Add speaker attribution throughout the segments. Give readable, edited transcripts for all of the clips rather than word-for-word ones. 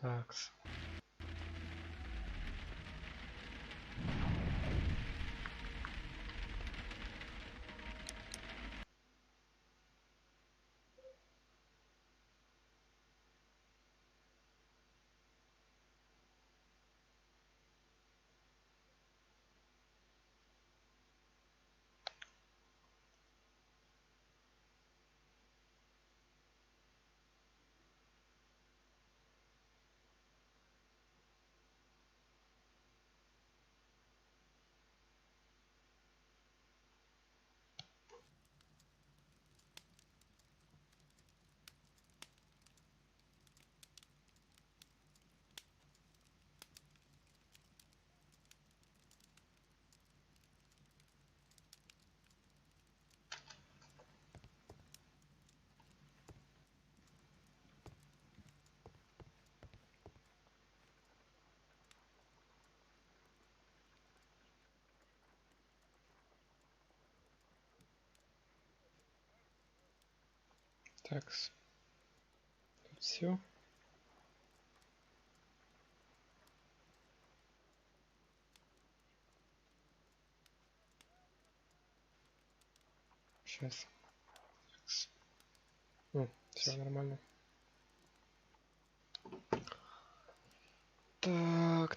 Speaker 1: Так. Так. Все. Сейчас. Все нормально. Так.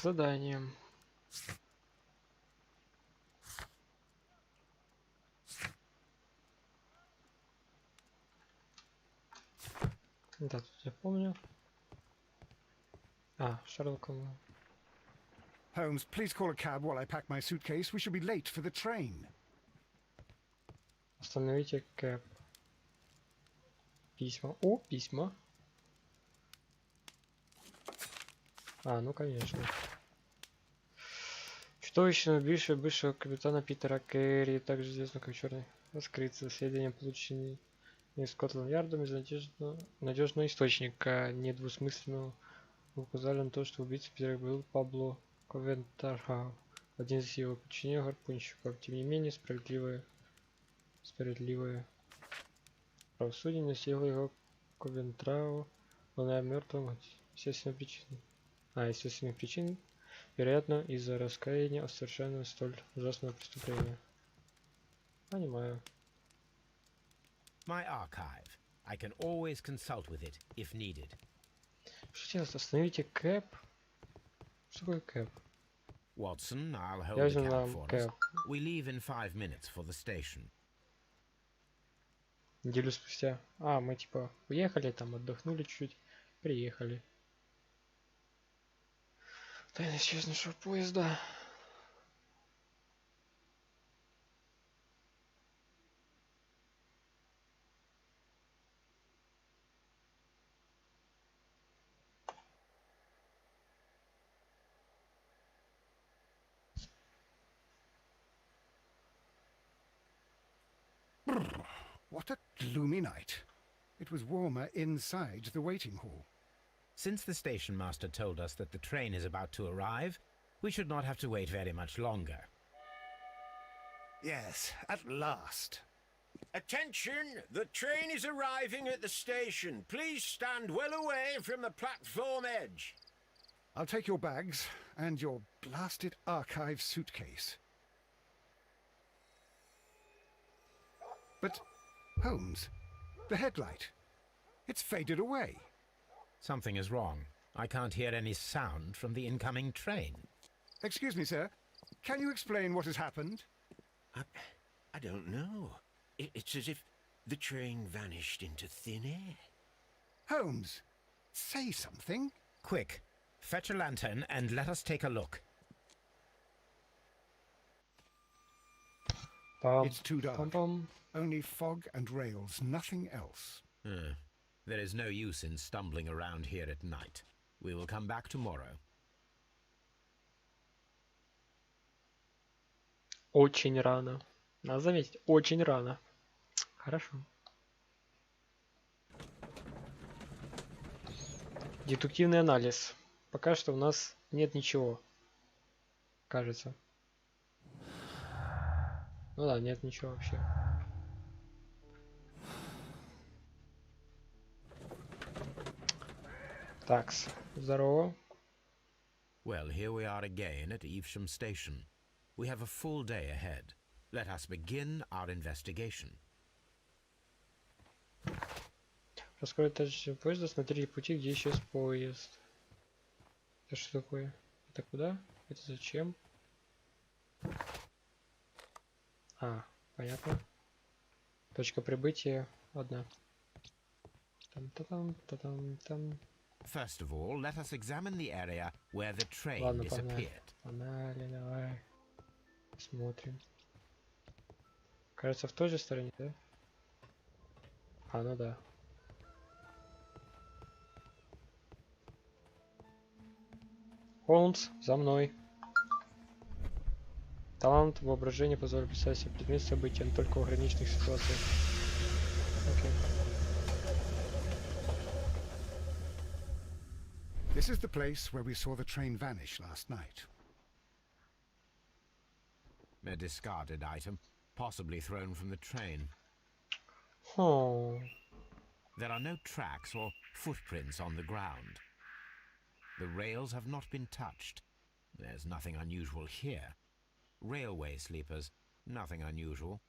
Speaker 1: Задание. Да, тут я помню. Шерлока.
Speaker 2: Holmes, please call a cab while I pack my suitcase. We should be late for the train.
Speaker 1: Остановите кэп. Письма. О, письма. Ну конечно. Чудовище, убившее бывшего капитана Питера Керри, также известно как Черный, раскрыться. Сведения, полученные из Скотланд-Ярдом из надежного источника, недвусмысленно указали на то, что убийца Питера был Пабло Ковентархау, один из его подчиненных гарпунщиков. Тем не менее, справедливое правосудие настигло его Ковентрау, он мертвым от естественных причин, вероятно, из-за раскаяния от совершенного столь ужасного преступления. Понимаю.
Speaker 3: My archive. I can always consult with it if needed.
Speaker 1: Что делать? Остановите кэп. Что такое кэп?
Speaker 3: Watson, I'll hold
Speaker 1: Я
Speaker 3: the
Speaker 1: взял
Speaker 3: cab
Speaker 1: нам
Speaker 3: for us.
Speaker 1: кэп.
Speaker 3: We leave in 5 minutes for the station.
Speaker 1: Неделю спустя. Мы типа уехали, там отдохнули чуть-чуть, приехали. Тайна исчезнувшего поезда.
Speaker 2: What a gloomy night. It was warmer inside the waiting hall.
Speaker 3: Since the station master told us that the train is about to arrive, we should not have to wait very much longer.
Speaker 2: Yes, at last.
Speaker 4: Attention! The train is arriving at the station. Please stand well away from the platform edge.
Speaker 2: I'll take your bags and your blasted archive suitcase. But, Holmes, the headlight. It's faded away.
Speaker 3: Something is wrong. I can't hear any sound from the incoming train.
Speaker 2: Excuse me, sir. Can you explain what has happened?
Speaker 4: I don't know. It's as if the train vanished into thin air.
Speaker 2: Holmes, say something.
Speaker 3: Quick, fetch a lantern and let us take a look.
Speaker 2: It's too dark.
Speaker 1: Pam-pam.
Speaker 2: Only fog and rails, nothing else.
Speaker 3: There is no use in stumbling around here at night. We will come back tomorrow.
Speaker 1: Очень рано. Надо заметить, очень рано. Хорошо. Дедуктивный анализ. Пока что у нас нет ничего. Кажется. Ну да, нет ничего вообще. Такс. Здорово.
Speaker 3: Well, here we are again at Evesham Station. We have a full day ahead. Let us begin our investigation.
Speaker 1: Раскрой тачку поезда, смотри пути, где исчез поезд. Это что такое? Это куда? Это зачем? А, понятно. Точка прибытия одна. Там-та-там, та-там-там.
Speaker 3: First of all, let us examine the area where the train
Speaker 1: Ладно, погнали.
Speaker 3: disappeared.
Speaker 1: Погнали, давай. Смотрим. Кажется, в той же стороне, да? А, ну да. Холмс, за мной. Талант воображения позволяет представить себе предмет события, но только в ограниченных ситуациях. Окей.
Speaker 2: This is the place where we saw the train vanish last night.
Speaker 3: A discarded item, possibly thrown from the train.
Speaker 1: Oh.
Speaker 3: There are no tracks or footprints on the ground. The rails have not been touched. There's nothing unusual here. Railway sleepers, nothing unusual.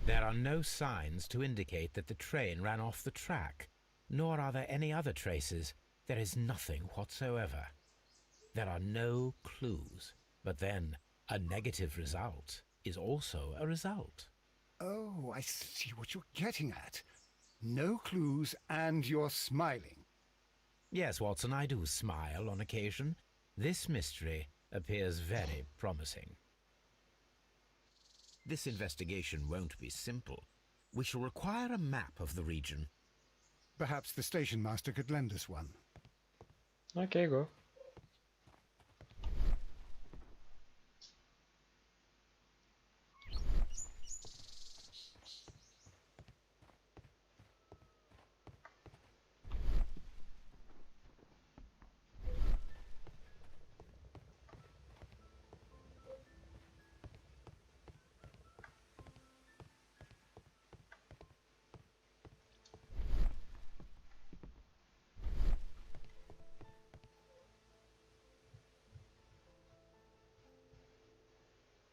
Speaker 3: There are no signs to indicate that the train ran off the track, nor are there any other traces. There is nothing whatsoever. There are no clues. But then, a negative result is also a result.
Speaker 2: Oh, I see what you're getting at. No clues and you're smiling.
Speaker 3: Yes, Watson, I do smile on occasion. This mystery appears very promising. This investigation won't be simple. We shall require a map of the region.
Speaker 2: Perhaps the station master could lend us one.
Speaker 1: Okay, go.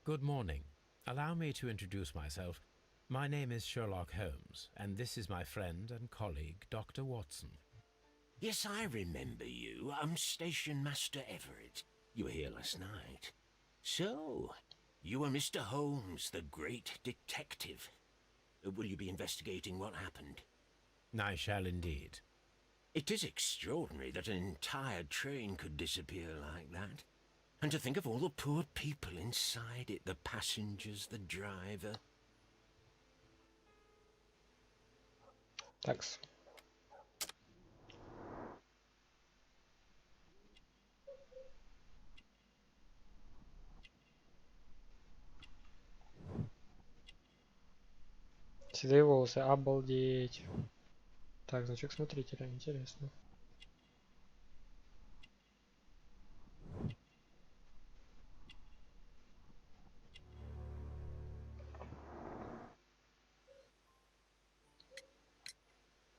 Speaker 3: Good morning. Allow me to introduce myself. My name is Sherlock Holmes, and this is my friend and colleague, Dr. Watson.
Speaker 4: Yes, I remember you. I'm Station Master Everett. You were here last night. So, you are Mr. Holmes, the great detective. Will you be investigating what happened?
Speaker 3: I shall indeed.
Speaker 4: It is extraordinary that an entire train could disappear like that. And to think of all the poor people inside it, the passengers, the driver.
Speaker 1: Такс. Седые волосы, обалдеть. Так, значок смотрителя, интересно.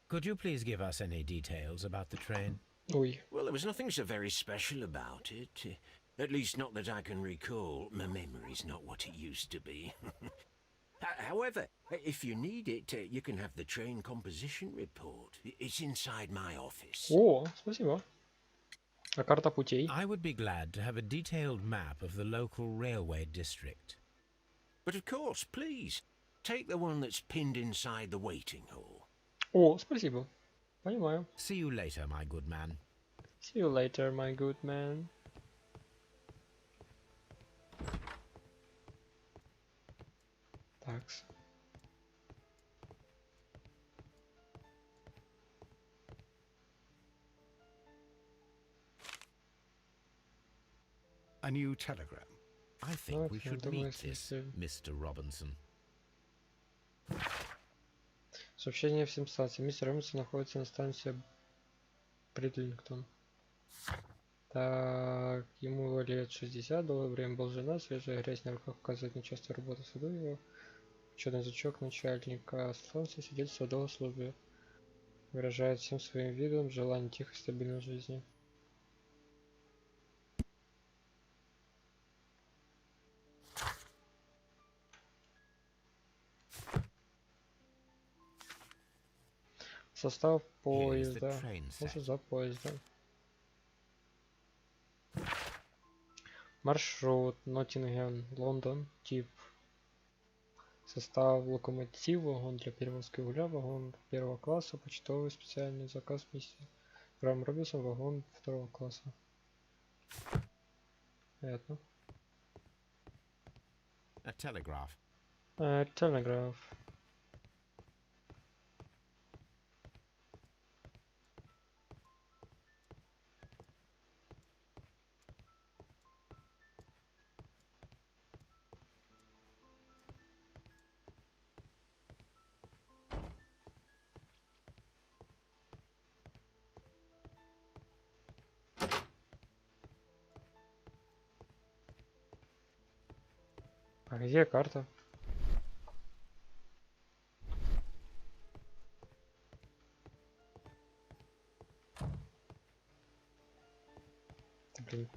Speaker 3: Could you please give us any details about the train?
Speaker 1: Ой.
Speaker 4: Well, there was nothing so very special about it. At least not that I can recall. My memory's not what it used to be. However, if you need it, you can have the train composition report. It's inside my office.
Speaker 1: О, спасибо. А карта путей?
Speaker 3: I would be glad to have a detailed map of the local railway district.
Speaker 4: But of course, please, take the one that's pinned inside the waiting hall.
Speaker 1: О, спасибо. Понимаю.
Speaker 3: See you later, my good man.
Speaker 1: See you later, my good man. Такс.
Speaker 2: A new telegram.
Speaker 3: I think we
Speaker 1: Okay,
Speaker 3: should
Speaker 1: думаю,
Speaker 3: meet this,
Speaker 1: если-
Speaker 3: Mr. Robinson.
Speaker 1: Сообщение всем станциям. Мистер Робинсон находится на станции Бридлингтон. Так, ему лет 60, долгое время был женат, свежая грязь на руках указывает на частую работу в саду его. Учетный значок начальника станции, свидетельство о долгой службе. Выражает всем своим видом желание тихой, стабильной жизни. Состав
Speaker 3: Here is the
Speaker 1: поезда.
Speaker 3: train set.
Speaker 1: Состав поезда. Маршрут. Ноттингем, Лондон. Тип. Состав локомотива. Вагон для перевозки угля. Вагон первого класса. Почтовый специальный заказ миссии. Грамм Робинсон. Вагон второго класса. Понятно.
Speaker 3: A telegraph.
Speaker 1: Телеграф. А где карта? Блин.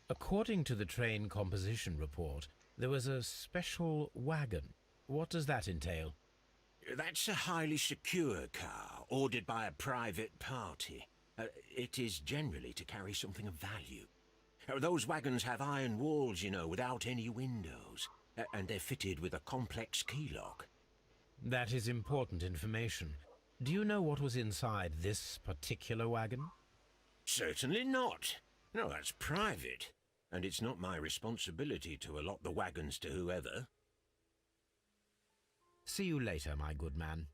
Speaker 3: According to the train composition report, there was a special wagon. What does that entail?
Speaker 4: That's a highly secure car, ordered by a private party. It is generally to carry something of value. Those wagons have iron walls, you know, without any windows. And they're fitted with a complex key lock.
Speaker 3: That is important information. Do you know what was inside this particular wagon?
Speaker 4: Certainly not. No, that's private. And it's not my responsibility to allot the wagons to whoever.
Speaker 3: See you later, my good man.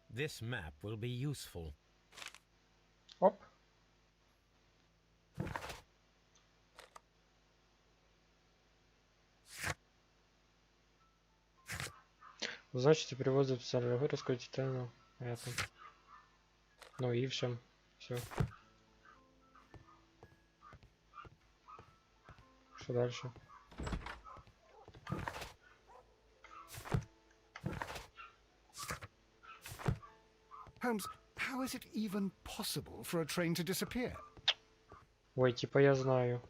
Speaker 3: This map will be useful.
Speaker 1: Оп. Значит, перевозят специальную выгрузку детально. Понятно. Ну и всем. Все. Что дальше?
Speaker 2: Holmes, how is it even possible for a train to disappear?
Speaker 1: Ой, типа я знаю.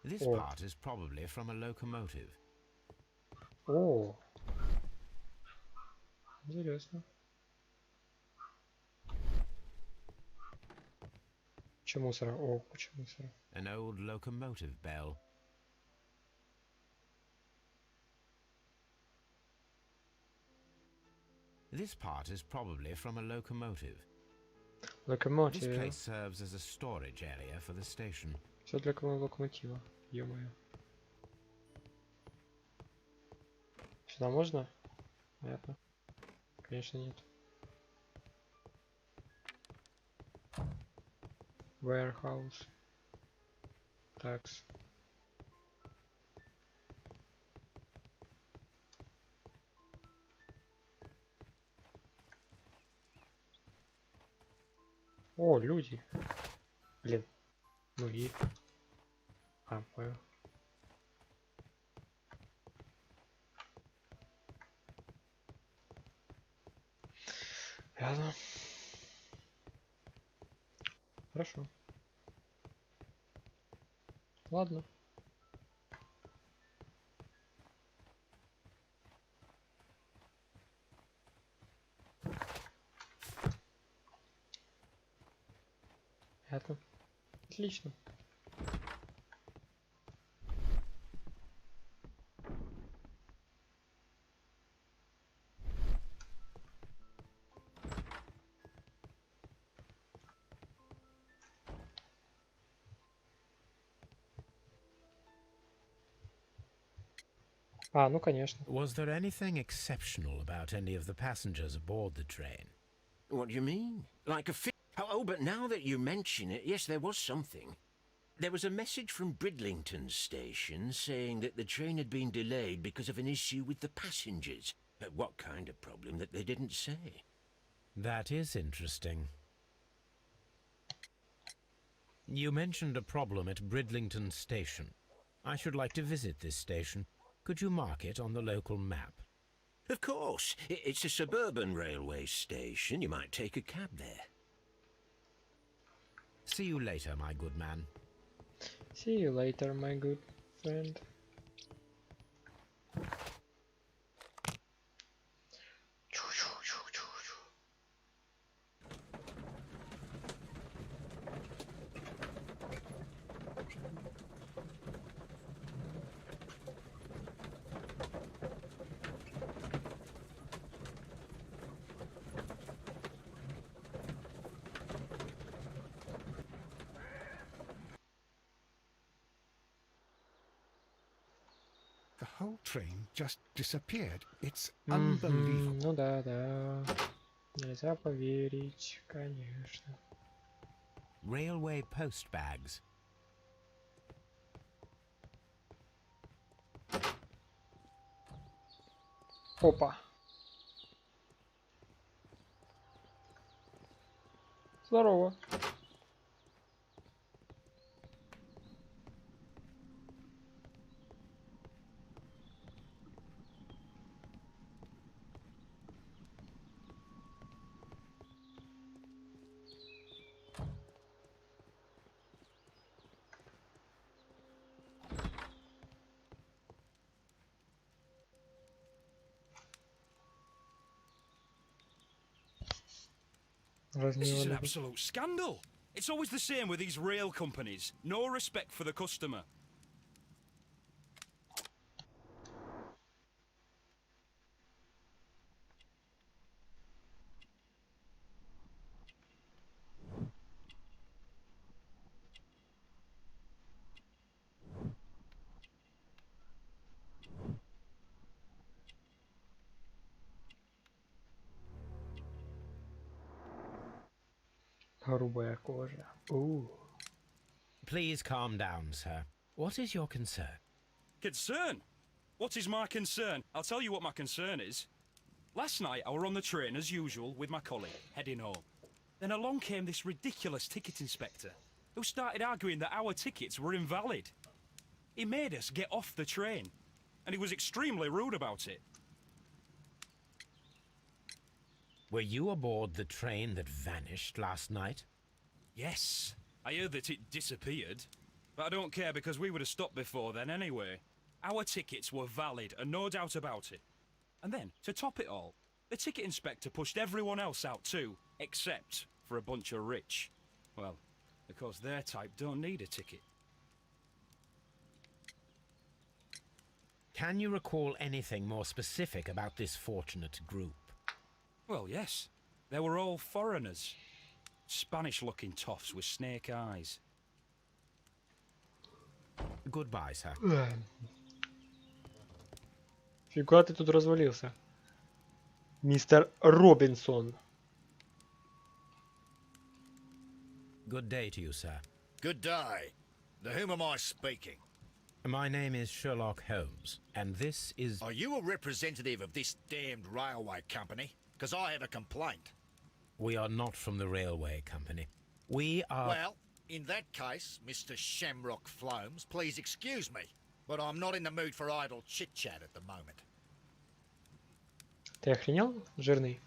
Speaker 3: This
Speaker 1: Oh.
Speaker 3: part is probably from a locomotive.
Speaker 1: О. Интересно. Куча мусора. О, куча мусора.
Speaker 3: An old locomotive bell. This part is probably from a locomotive. This
Speaker 1: Локомотив.
Speaker 3: place serves as a storage area for the station.
Speaker 1: Все для локомотива. Ё-моё. Сюда можно? Понятно. Конечно нет. Warehouse. Такс. О, люди. Блин. Ну и... А, понял. Ясно. Хорошо. Ладно. Понятно. Отлично. А, ну конечно.
Speaker 3: Was there anything exceptional about any of the passengers aboard the train?
Speaker 4: What do you mean? Like a Oh, but now that you mention it, yes, there was something. There was a message from Bridlington station saying that the train had been delayed because of an issue with the passengers. What kind of problem that they didn't say?
Speaker 3: That is interesting. You mentioned a problem at Bridlington Station. I should like to visit this station. Could you mark it on the local map?
Speaker 4: Of course. It's a suburban railway station. You might take a cab there.
Speaker 3: See you later, my good man.
Speaker 1: See you later, my good friend.
Speaker 2: The whole train just disappeared. It's unbelievable.
Speaker 1: Ну да, да. Нельзя поверить, конечно.
Speaker 3: Railway post bags.
Speaker 1: Опа. Здорово.
Speaker 5: This is an
Speaker 1: Разгневали.
Speaker 5: absolute scandal. It's always the same with these rail companies. No respect for the customer.
Speaker 1: Грубая кожа.
Speaker 3: Please calm down, sir. What is your concern?
Speaker 5: Concern? What is my concern? I'll tell you what my concern is. Last night I were on the train as usual with my colleague, heading home. Then along came this ridiculous ticket inspector, who started arguing that our tickets were invalid. He made us get off the train, and he was extremely rude about it.
Speaker 3: Were you aboard the train that vanished last night?
Speaker 5: Yes, I heard that it disappeared. But I don't care because we would have stopped before then anyway. Our tickets were valid and no doubt about it. And then, to top it all, the ticket inspector pushed everyone else out too, except for a bunch of rich. Well, because their type don't need a ticket.
Speaker 3: Can you recall anything more specific about this fortunate group?
Speaker 5: Well, yes. They were all foreigners. Spanish-looking toffs with snake eyes.
Speaker 3: Goodbye, sir.
Speaker 1: Фига ты тут развалился. Мистер Робинсон.
Speaker 3: Good day to you, sir.
Speaker 6: Good day. To whom am I speaking?
Speaker 3: My name is Sherlock Holmes, and this is...
Speaker 6: Are you a representative of this damned railway company? Because I have a complaint.
Speaker 3: We are not from the railway company. We are...
Speaker 6: Well, in that case, Mr. Shamrock Flomes, please excuse me, but I'm not in the mood for idle chit-chat at the moment.
Speaker 1: Ты охренел, жирный?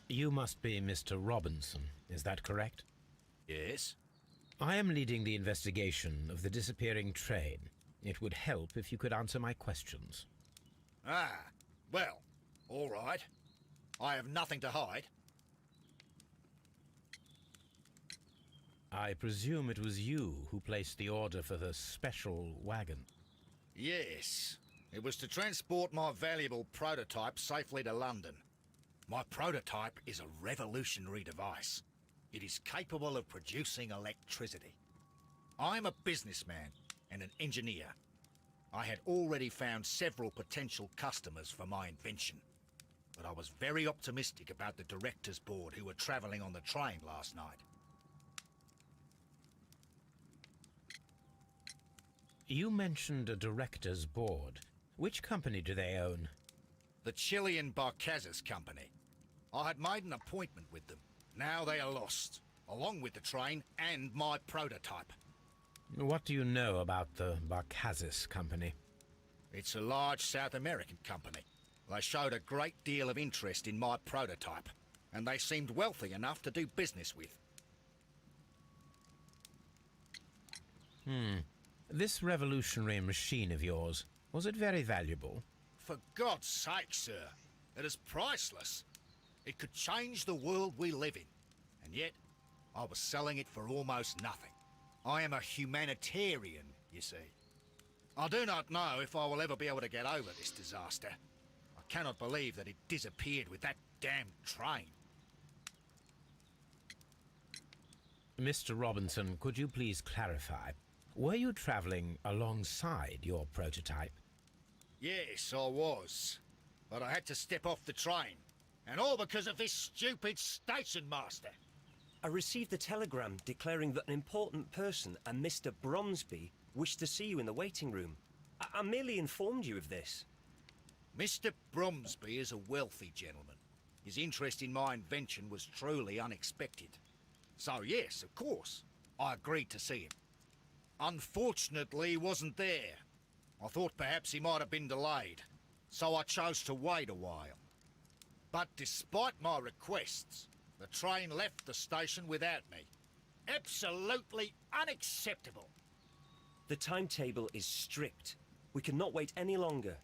Speaker 3: You must be Mr. Robinson, is that correct?
Speaker 6: Yes?
Speaker 3: I am leading the investigation of the disappearing train. It would help if you could answer my questions.
Speaker 6: Ah, well, all right. I have nothing to hide.
Speaker 3: I presume it was you who placed the order for the special wagon.
Speaker 6: Yes. It was to transport my valuable prototype safely to London. My prototype is a revolutionary device. It is capable of producing electricity. I'm a businessman and an engineer. I had already found several potential customers for my invention, but I was very optimistic about the directors' board who were travelling on the train last night.
Speaker 3: You mentioned a director's board. Which company do they own?
Speaker 6: The Chilean Barcazes Company. I had made an appointment with them. Now they are lost, along with the train and my prototype.
Speaker 3: What do you know about the Barcazes Company?
Speaker 6: It's a large South American company. They showed a great deal of interest in my prototype, and they seemed wealthy enough to do business with.
Speaker 3: This revolutionary machine of yours, was it very valuable?
Speaker 6: For God's sake, sir, it is priceless. It could change the world we live in, and yet I was selling it for almost nothing. I am a humanitarian, you see. I do not know if I will ever be able to get over this disaster. I cannot believe that it disappeared with that damn train.
Speaker 3: Mr. Robinson, could you please clarify? Were you traveling alongside your prototype?
Speaker 6: Yes, I was. But I had to step off the train. And all because of this stupid station master.
Speaker 7: I received a telegram declaring that an important person, a Mr. Bromsby, wished to see you in the waiting room. I merely informed you of this.
Speaker 6: Mr. Bromsby is a wealthy gentleman. His interest in my invention was truly unexpected. So yes, of course, I agreed to see him. Unfortunately, he wasn't there. I thought perhaps he might have been delayed, so I chose to wait a while. But despite my requests, the train left the station without me. Absolutely unacceptable.
Speaker 7: The timetable is strict. We cannot wait any longer.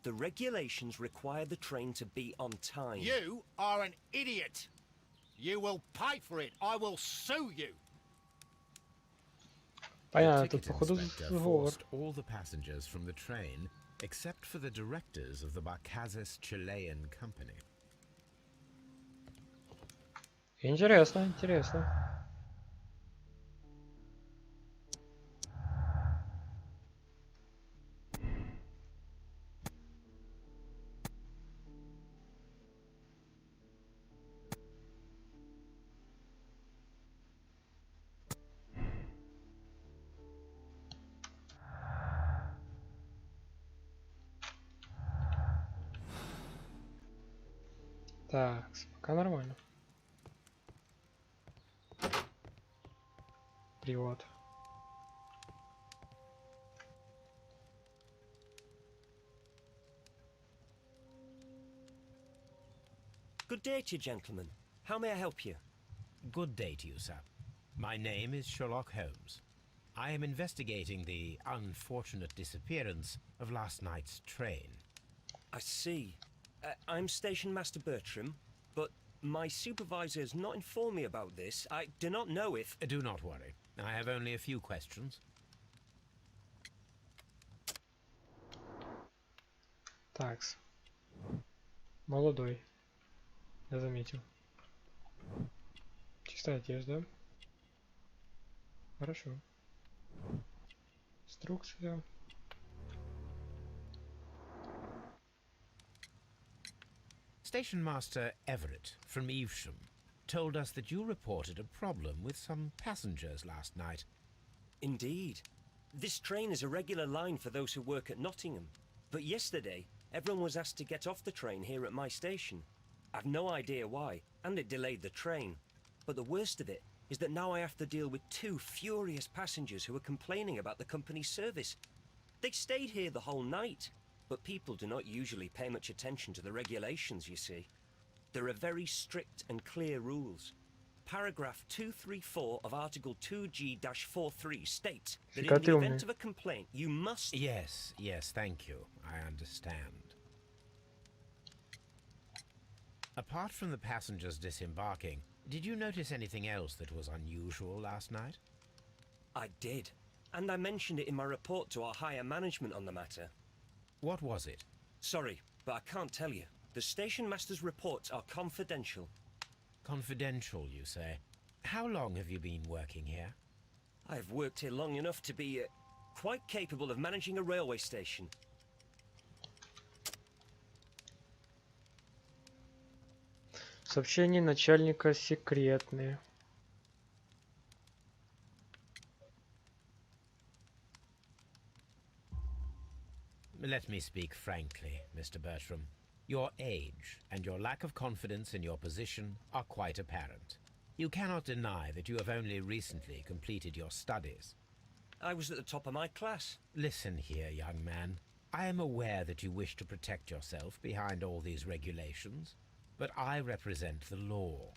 Speaker 7: The regulations require the train to be on time.
Speaker 6: You are an idiot. You will pay for it. I will sue you.
Speaker 3: The
Speaker 1: Понятно, тут
Speaker 3: ticket
Speaker 1: походу
Speaker 3: inspector
Speaker 1: сговор.
Speaker 3: forced all the passengers from the train except for the directors of the Barcazes Chilean Company.
Speaker 1: Интересно, интересно. Так, пока нормально. Привод.
Speaker 7: Good day to you, gentlemen. How may I help you?
Speaker 3: Good day to you, sir. My name is Sherlock Holmes. I am investigating the unfortunate disappearance of last night's train.
Speaker 7: I see. I'm Station Master Bertram, but my supervisor has not informed me about this. I do not know if...
Speaker 3: Do not worry. I have only a few questions.
Speaker 1: Такс. Молодой. Я заметил. Чистая одежда. Хорошо. Инструкция.
Speaker 3: Station Master Everett from Evesham told us that you reported a problem with some passengers last night.
Speaker 7: Indeed. This train is a regular line for those who work at Nottingham. But yesterday, everyone was asked to get off the train here at my station. I've no idea why, and it delayed the train. But the worst of it is that now I have to deal with two furious passengers who are complaining about the company's service. They stayed here the whole night, but people do not usually pay much attention to the regulations, you see. There are very strict and clear rules. Paragraph 234 of Article 2G-43 states that in the event of a complaint, you must...
Speaker 3: Yes, thank you. I understand. Apart from the passengers disembarking, did you notice anything else that was unusual last night?
Speaker 7: I did. And I mentioned it in my report to our higher management on the matter.
Speaker 3: What was it?
Speaker 7: Sorry, but I can't tell you. The station master's reports are confidential.
Speaker 3: Confidential, you say? How long have you been working here?
Speaker 7: I've worked here long enough to be quite capable of managing a railway station.
Speaker 1: Сообщения начальника секретные.
Speaker 3: Let me speak frankly, Mr. Bertram. Your age and your lack of confidence in your position are quite apparent. You cannot deny that you have only recently completed your studies.
Speaker 7: I was at the top of my class.
Speaker 3: Listen here, young man. I am aware that you wish to protect yourself behind all these regulations, but I represent the law.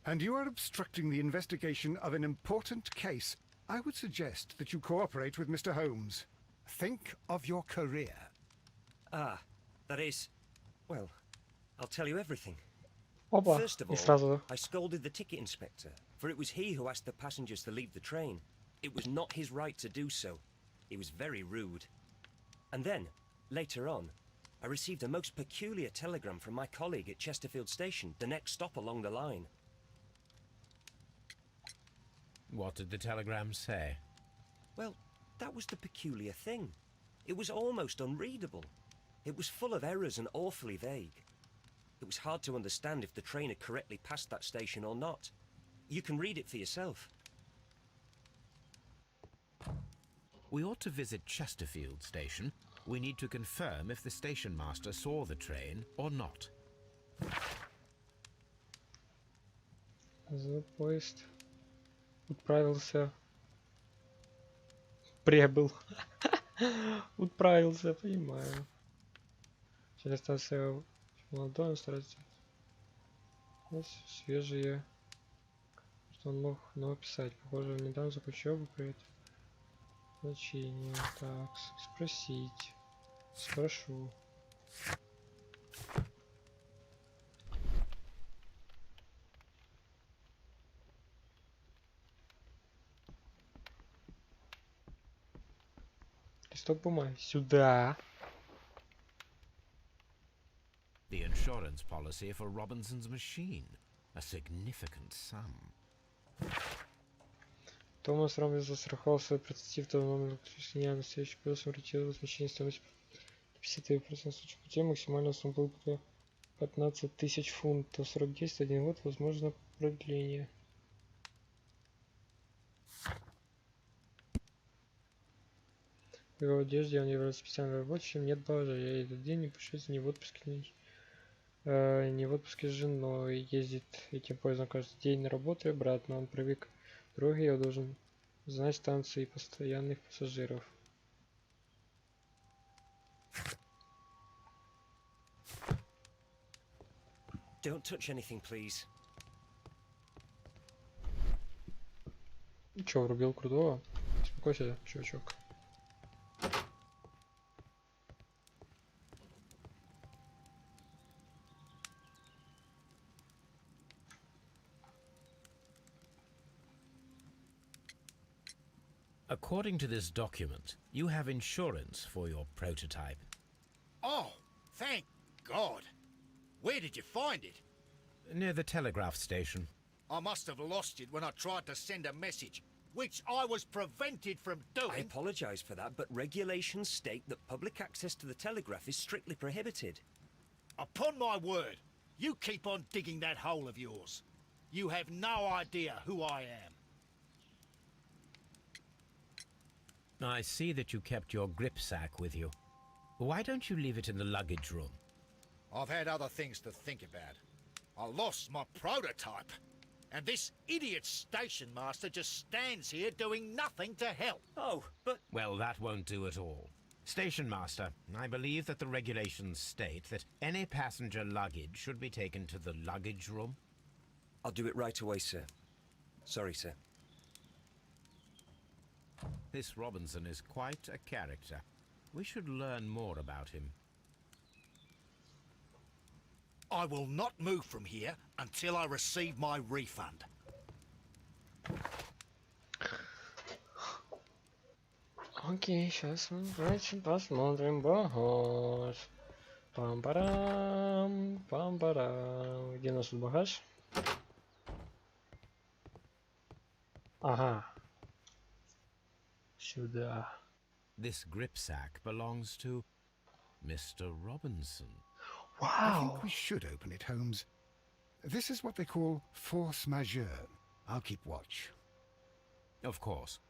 Speaker 2: And you are obstructing the investigation of an important case. I would suggest that you cooperate with Mr. Holmes. Think of your career.
Speaker 7: Ah, that is... Well, I'll tell you everything.
Speaker 1: Опа,
Speaker 7: First of
Speaker 1: и
Speaker 7: all,
Speaker 1: сразу.
Speaker 7: I scolded the ticket inspector, for it was he who asked the passengers to leave the train. It was not his right to do so. He was very rude. And then, later on, I received a most peculiar telegram from my colleague at Chesterfield Station, the next stop along the line.
Speaker 3: What did the telegram say?
Speaker 7: Well, that was the peculiar thing. It was almost unreadable. It was full of errors and awfully vague. It was hard to understand if the train had correctly passed that station or not. You can read it for yourself.
Speaker 3: We ought to visit Chesterfield Station. We need to confirm if the station master saw the train or not.
Speaker 1: Поезд отправился. Прибыл. Отправился, понимаю. Через станцию молодой старается. Здесь свежие. Что он мог написать? Похоже, он недавно закончил учебу при этом. Значение. Так, спросить. Спрошу. Листок бумаги. Сюда.
Speaker 3: The insurance policy for Robinson's machine. A significant sum.
Speaker 1: Томас Ромлин застраховал свой прототип до номера подключения на следующий плюс вручил возмещение стоимости 53% в случае пути. Максимальная сумма была 15 тысяч фунтов. Срок действия 1 год. Возможно продление. В его одежде он является специальным рабочим. Нет бажа. Я этот день не пишусь ни в отпуске, ни в отпуске с женой. Ездит этим поездом каждый день на работу и обратно. Он привык к дороге. Я должен знать станции и постоянных пассажиров.
Speaker 7: Don't touch anything, please.
Speaker 1: Чё, врубил крутого? Успокойся, чувачок.
Speaker 3: According to this document, you have insurance for your prototype.
Speaker 6: Oh, thank God. Where did you find it?
Speaker 3: Near the telegraph station.
Speaker 6: I must have lost it when I tried to send a message, which I was prevented from
Speaker 7: I
Speaker 6: doing.
Speaker 7: apologize for that, but regulations state that public access to the telegraph is strictly prohibited.
Speaker 6: Upon my word, you keep on digging that hole of yours. You have no idea who I am.
Speaker 3: I see that you kept your gripsack with you. Why don't you leave it in the luggage room?
Speaker 6: I've had other things to think about. I lost my prototype. And this idiot station master just stands here doing nothing to help.
Speaker 7: Oh, but...
Speaker 3: Well, that won't do at all. Station master, I believe that the regulations state that any passenger luggage should be taken to the luggage room.
Speaker 7: I'll do it right away, sir. Sorry, sir.
Speaker 3: This Robinson is quite a character. We should learn more about him.
Speaker 6: I will not move from here until I receive my refund.
Speaker 1: Окей, сейчас мы давайте посмотрим багаж. Пам-парам, пам-парам. Где у нас тут багаж? Ага. Сюда.
Speaker 3: This gripsack belongs to Mr. Robinson.
Speaker 2: I think
Speaker 1: Вау!
Speaker 2: we should open it, Holmes. This is what they call force majeure. I'll keep watch.
Speaker 3: Of course.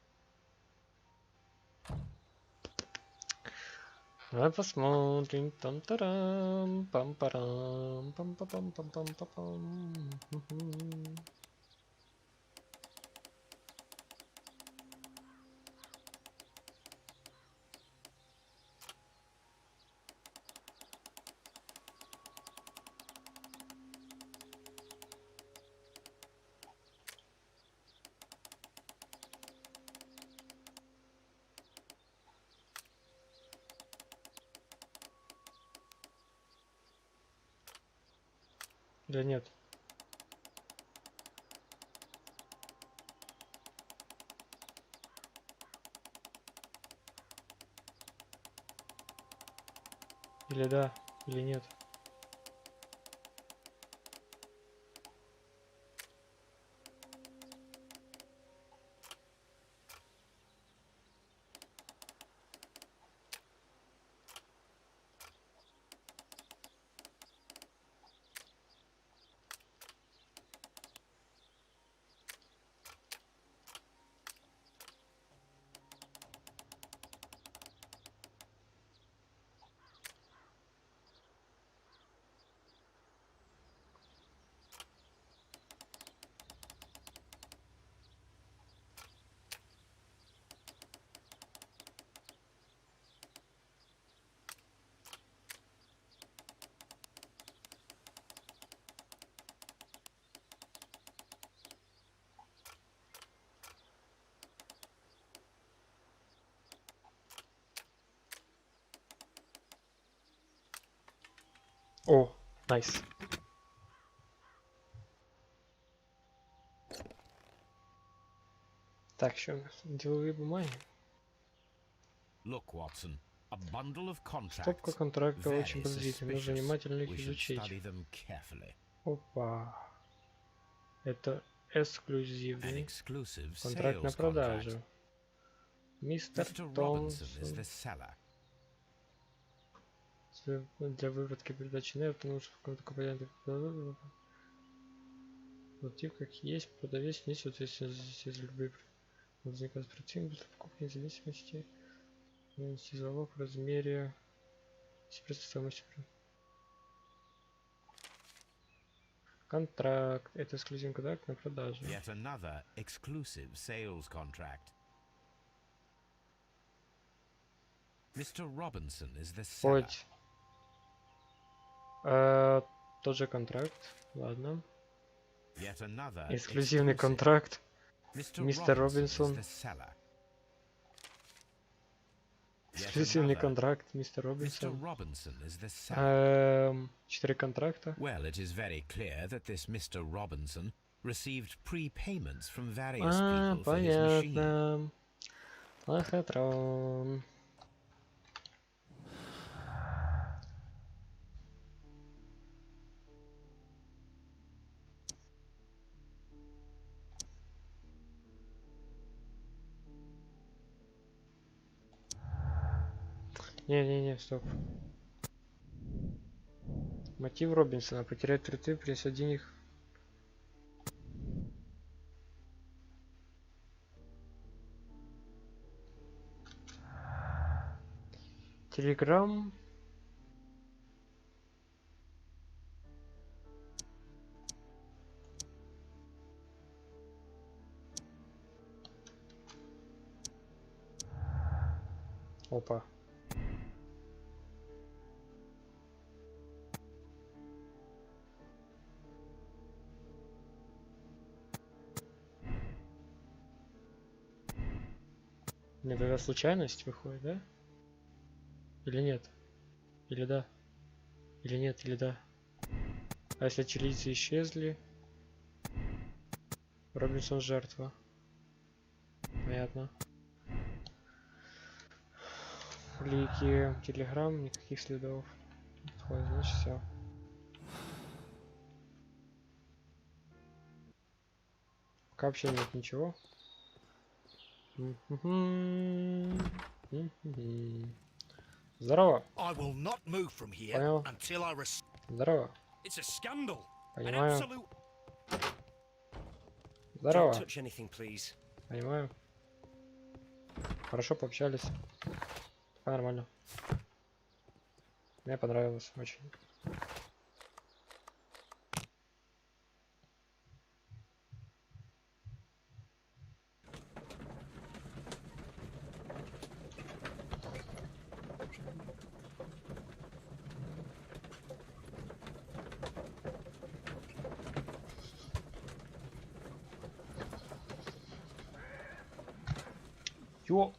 Speaker 1: Давай посмотрим. Там-тарам, пам-парам, пам-па-пам-пам-пам-пам. Или нет? Или да, или нет? О, найс. Так, что у нас? Деловые бумаги.
Speaker 3: Look, Watson, a bundle of contracts.
Speaker 1: Стопка контракта
Speaker 3: Very
Speaker 1: очень подозрительна. Нужно
Speaker 3: suspicious.
Speaker 1: внимательно их
Speaker 3: We should
Speaker 1: изучить.
Speaker 3: study them carefully.
Speaker 1: Опа. Это
Speaker 3: An
Speaker 1: эксклюзивный
Speaker 3: exclusive
Speaker 1: контракт на
Speaker 3: sales contract.
Speaker 1: продажу. Мистер
Speaker 3: Mr. Robinson is
Speaker 1: Томпсон.
Speaker 3: the seller.
Speaker 1: Для выводки передачи энергии, потому что в каком-то компоненте мотив как есть, продавец не соответствует из любых возникает противник для покупки независимости залог в размере стоимости. Контракт. Это эксклюзивный контракт на продажу.
Speaker 3: Yet another exclusive sales contract. Mr. Robinson is the seller.
Speaker 1: Хоть. Тот же контракт. Ладно.
Speaker 3: Yet another
Speaker 1: Эксклюзивный
Speaker 3: exclusive.
Speaker 1: контракт.
Speaker 3: Mr.
Speaker 1: Mr.
Speaker 3: Robinson
Speaker 1: Robinson.
Speaker 3: is the seller. Yet
Speaker 1: Эксклюзивный
Speaker 3: another.
Speaker 1: контракт. Мистер
Speaker 3: Mr.
Speaker 1: Робинсон.
Speaker 3: Robinson is the seller.
Speaker 1: 4 контракта.
Speaker 3: Well, it is very clear that this Mr. Robinson received prepayments from various people for his machine.
Speaker 1: Понятно. Лохотрон. Не-не-не, стоп. Мотив Робинсона. Потерять труты при сведении их. Телеграм. Опа. Мне тогда случайность выходит, да? Или нет? Или да? Или нет, или да? А если чилийцы исчезли? Робинсон жертва. Понятно. Улики, телеграм, никаких следов. Ой, значит все. Пока вообще нет ничего. Здорово.
Speaker 6: I will not move from here
Speaker 1: Понял.
Speaker 6: until I
Speaker 1: Здорово.
Speaker 5: It's a scandal. An
Speaker 1: Понимаю.
Speaker 5: absolute...
Speaker 1: Здорово.
Speaker 7: Don't touch anything, please.
Speaker 1: Понимаю. Хорошо пообщались. Пока нормально. Мне понравилось очень. Ё.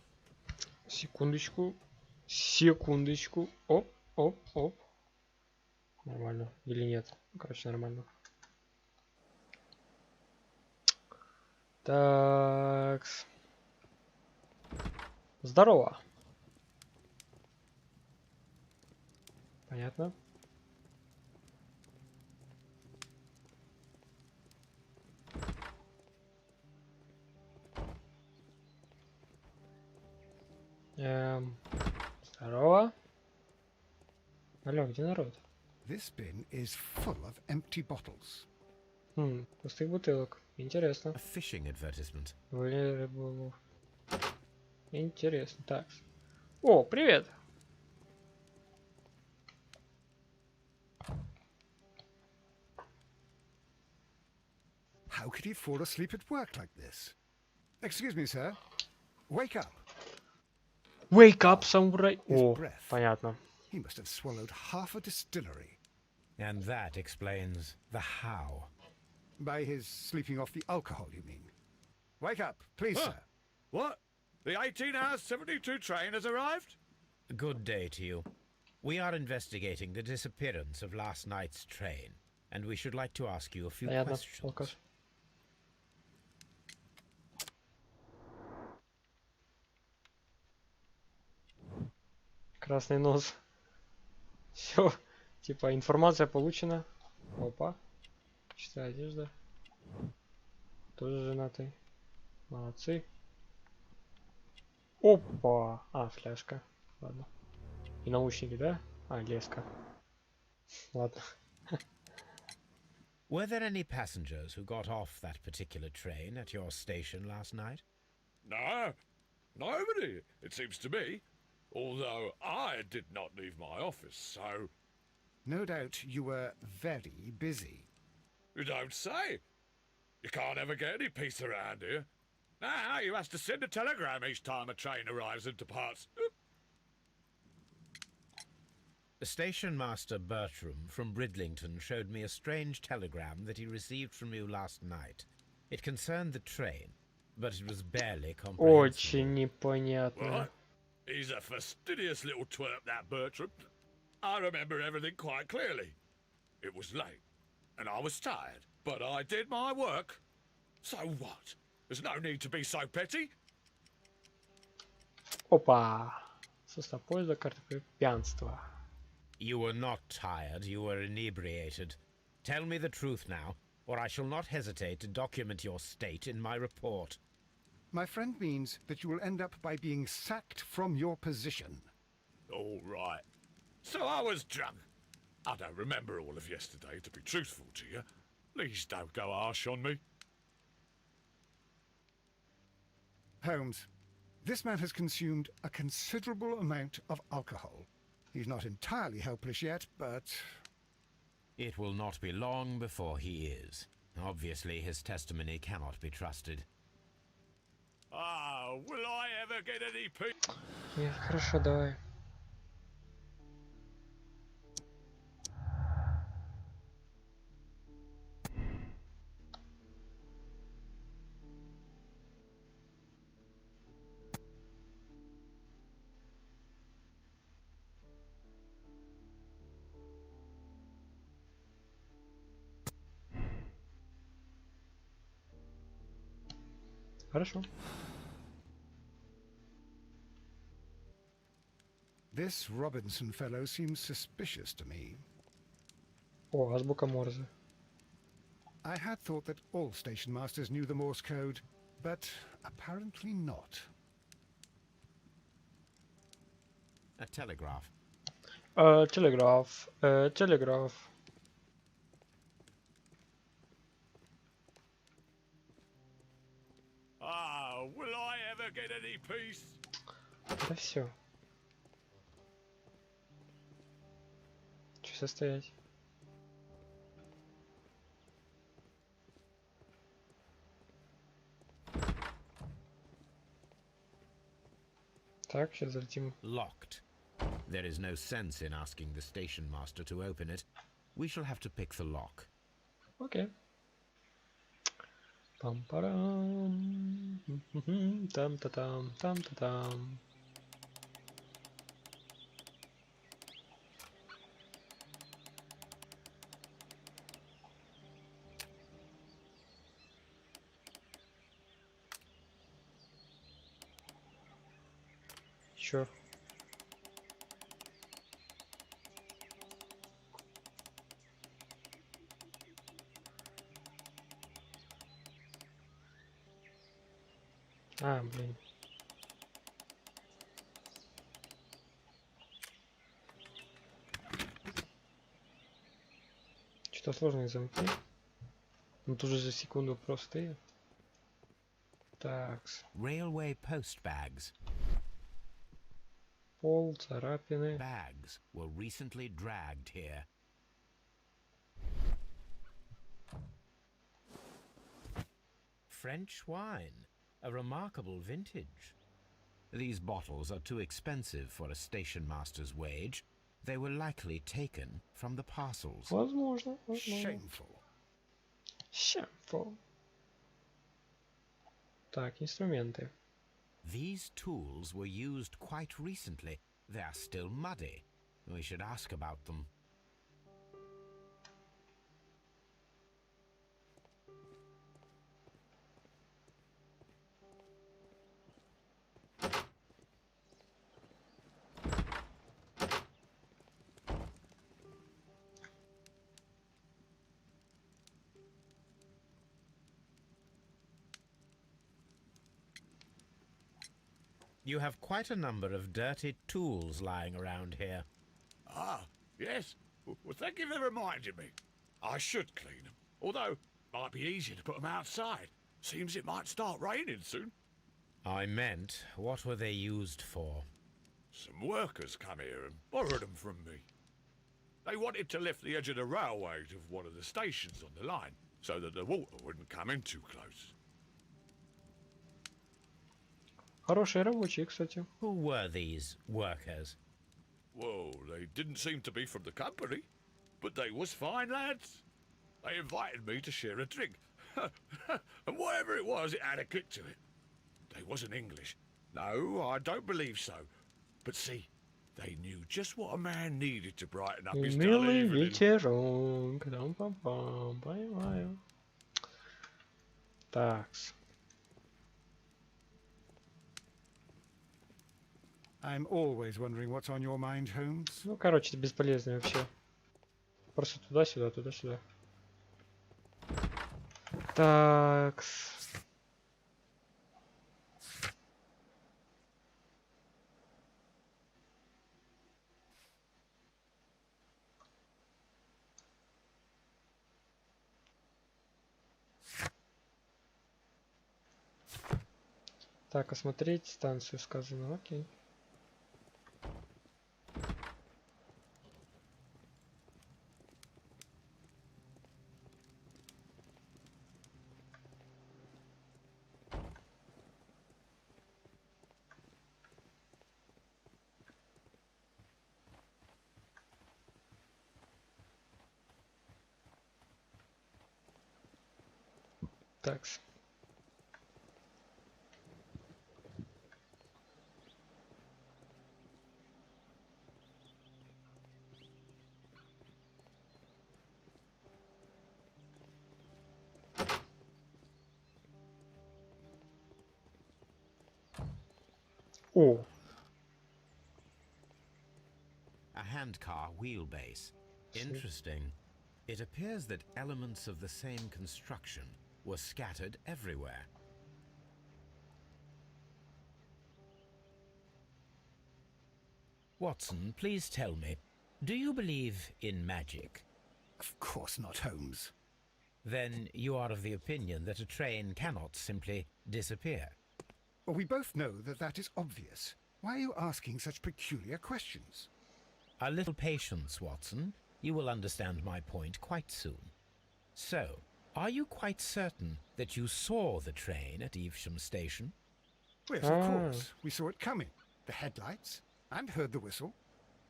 Speaker 1: Секундочку. Секундочку. Оп, оп, оп. Нормально. Или нет? Короче, нормально. Так. Здорово. Понятно. Здорово. Алло, где народ?
Speaker 2: This bin is full of empty bottles.
Speaker 1: Пустых бутылок. Интересно.
Speaker 3: A fishing advertisement.
Speaker 1: Вылили рыболов. Интересно. Так. О, привет.
Speaker 2: How could he fall asleep at work like this? Excuse me, sir. Wake up.
Speaker 1: Wake up, самурай.
Speaker 2: His
Speaker 1: О,
Speaker 2: breath.
Speaker 1: понятно.
Speaker 2: He must have swallowed half a distillery.
Speaker 3: And that explains the how.
Speaker 2: By his sleeping off the alcohol, you mean? Wake up, please,
Speaker 8: Huh.
Speaker 2: sir.
Speaker 8: What? The 18-hour 72 train has arrived?
Speaker 3: Good day to you. We are investigating the disappearance of last night's train, and we should like to ask you a few
Speaker 1: Понятно.
Speaker 3: questions.
Speaker 1: Алкаш. Красный нос. Все. Типа информация получена. Опа. Чистая одежда. Тоже женатый. Молодцы. Опа. А, фляжка. Ладно. И наушники, да? А, леска. Ладно.
Speaker 3: Were there any passengers who got off that particular train at your station last night?
Speaker 8: No, nobody, it seems to me. Although I did not leave my office, so...
Speaker 2: No doubt you were very busy.
Speaker 8: You don't say. You can't ever get any peace around here. Now you have to send a telegram each time a train arrives and departs.
Speaker 3: Station Master Bertram from Bridlington showed me a strange telegram that he received from you last night. It concerned the train, but it was barely comprehensible.
Speaker 1: Очень непонятно.
Speaker 8: What? He's a fastidious little twerp, that Bertram. I remember everything quite clearly. It was late, and I was tired, but I did my work. So what? There's no need to be so petty.
Speaker 1: Опа. Состав поезда, карта пьянства.
Speaker 3: You were not tired, you were inebriated. Tell me the truth now, or I shall not hesitate to document your state in my report.
Speaker 2: My friend means that you will end up by being sacked from your position.
Speaker 8: All right. So I was drunk. I don't remember all of yesterday, to be truthful to you. Please don't go harsh on me.
Speaker 2: Holmes, this man has consumed a considerable amount of alcohol. He's not entirely helpless yet, but...
Speaker 3: It will not be long before he is. Obviously, his testimony cannot be trusted.
Speaker 8: Ah, will I ever get any peace?
Speaker 1: Нет, хорошо, давай. Хорошо.
Speaker 2: This Robinson fellow seems suspicious to me.
Speaker 1: О, азбука Морзе.
Speaker 2: I had thought that all station masters knew the Morse code, but apparently not.
Speaker 3: A telegraph.
Speaker 1: Телеграф. Телеграф.
Speaker 8: Ah, will I ever get any peace?
Speaker 1: Да все. Че состоять? Так, сейчас залетим.
Speaker 3: Locked. There is no sense in asking the station master to open it. We shall have to pick the lock.
Speaker 1: Окей. Пам-парам. Там-та-там, там-та-там. Чё? А, блин. Что-то сложные замки. Ну тут же за секунду простые. Такс.
Speaker 3: Railway post bags.
Speaker 1: Пол, царапины.
Speaker 3: Bags were recently dragged here. French wine, a remarkable vintage. These bottles are too expensive for a station master's wage. They were likely taken from the parcels.
Speaker 1: Возможно, возможно.
Speaker 2: Shameful.
Speaker 1: Shameful. Так, инструменты.
Speaker 3: These tools were used quite recently. They are still muddy. We should ask about them. You have quite a number of dirty tools lying around here.
Speaker 8: Ah, yes. Well, thank you for reminding me. I should clean them. Although, it might be easier to put them outside. Seems it might start raining soon.
Speaker 3: I meant, what were they used for?
Speaker 8: Some workers come here and borrowed them from me. They wanted to lift the edge of the railway to one of the stations on the line, so that the water wouldn't come in too close.
Speaker 1: Хорошие рабочие, кстати.
Speaker 3: Who were these workers?
Speaker 8: Well, they didn't seem to be from the company, but they was fine lads. They invited me to share a drink. And whatever it was, it had a kick to it. They wasn't English. No, I don't believe so. But see, they knew just what a man needed to brighten up his dull
Speaker 1: Милый
Speaker 8: evening.
Speaker 1: ветерок. Там-пам-пам. Понимаю. Такс.
Speaker 2: I'm always wondering what's on your mind, Holmes.
Speaker 1: Ну, короче, это бесполезно вообще. Просто туда-сюда, туда-сюда. Такс. Так, осмотреть станцию сказано, окей. Такс. О,
Speaker 3: A handcar wheelbase. Interesting. It appears that elements of the same construction were scattered everywhere. Watson, please tell me, do you believe in magic?
Speaker 2: Of course not, Holmes.
Speaker 3: Then you are of the opinion that a train cannot simply disappear.
Speaker 2: Well, we both know that that is obvious. Why are you asking such peculiar questions?
Speaker 3: A little patience, Watson. You will understand my point quite soon. So, are you quite certain that you saw the train at Evesham Station?
Speaker 2: Well, yes, of course. We saw it coming. The headlights. And heard the whistle.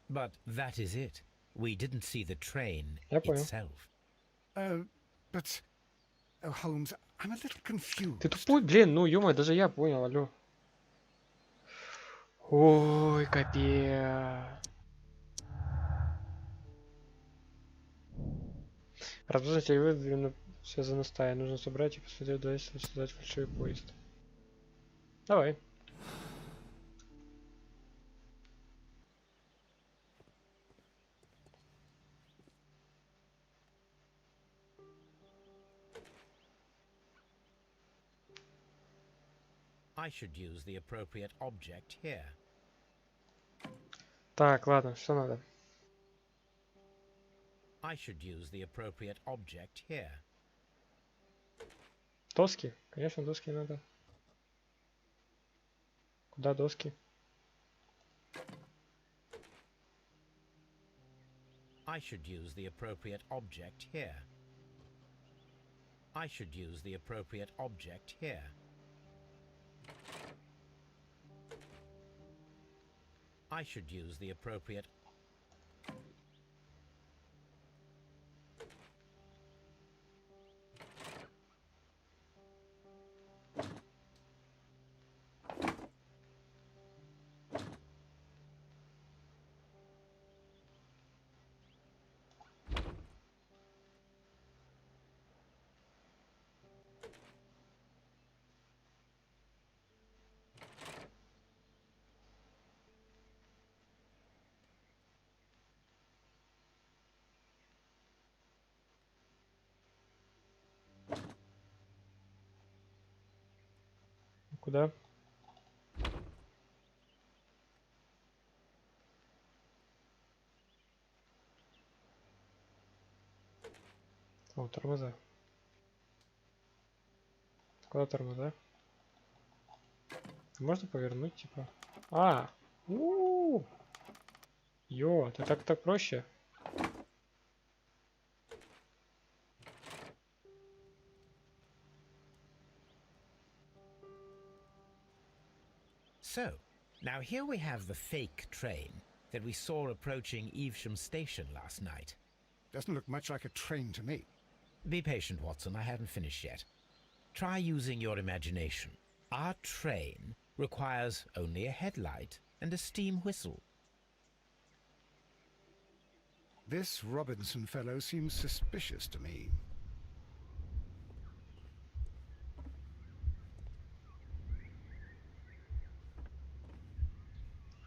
Speaker 3: But that is it. We didn't see the train
Speaker 1: Я понял.
Speaker 3: itself.
Speaker 2: But... Oh, Holmes, I'm a little confused.
Speaker 1: Ты тупой, блин, ну ё-моё, даже я понял, алло. Ой, капец. Распознать выдвинуто связано стая. Нужно собрать и посмотреть, да, если создать фальшивый поезд. Давай.
Speaker 3: I should use the appropriate object here.
Speaker 1: Так, ладно, что надо?
Speaker 3: I should use the appropriate object here.
Speaker 1: Доски? Конечно, доски надо. Куда доски?
Speaker 3: I should use the appropriate object here. I should use the appropriate object here. I should use the appropriate...
Speaker 1: Куда? О, тормоза. Куда тормоза? Можно повернуть, типа? А! Йо, это так проще.
Speaker 3: So, now here we have the fake train that we saw approaching Evesham Station last night.
Speaker 2: Doesn't look much like a train to me.
Speaker 3: Be patient, Watson, I haven't finished yet. Try using your imagination. Our train requires only a headlight and a steam whistle.
Speaker 2: This Robinson fellow seems suspicious to me.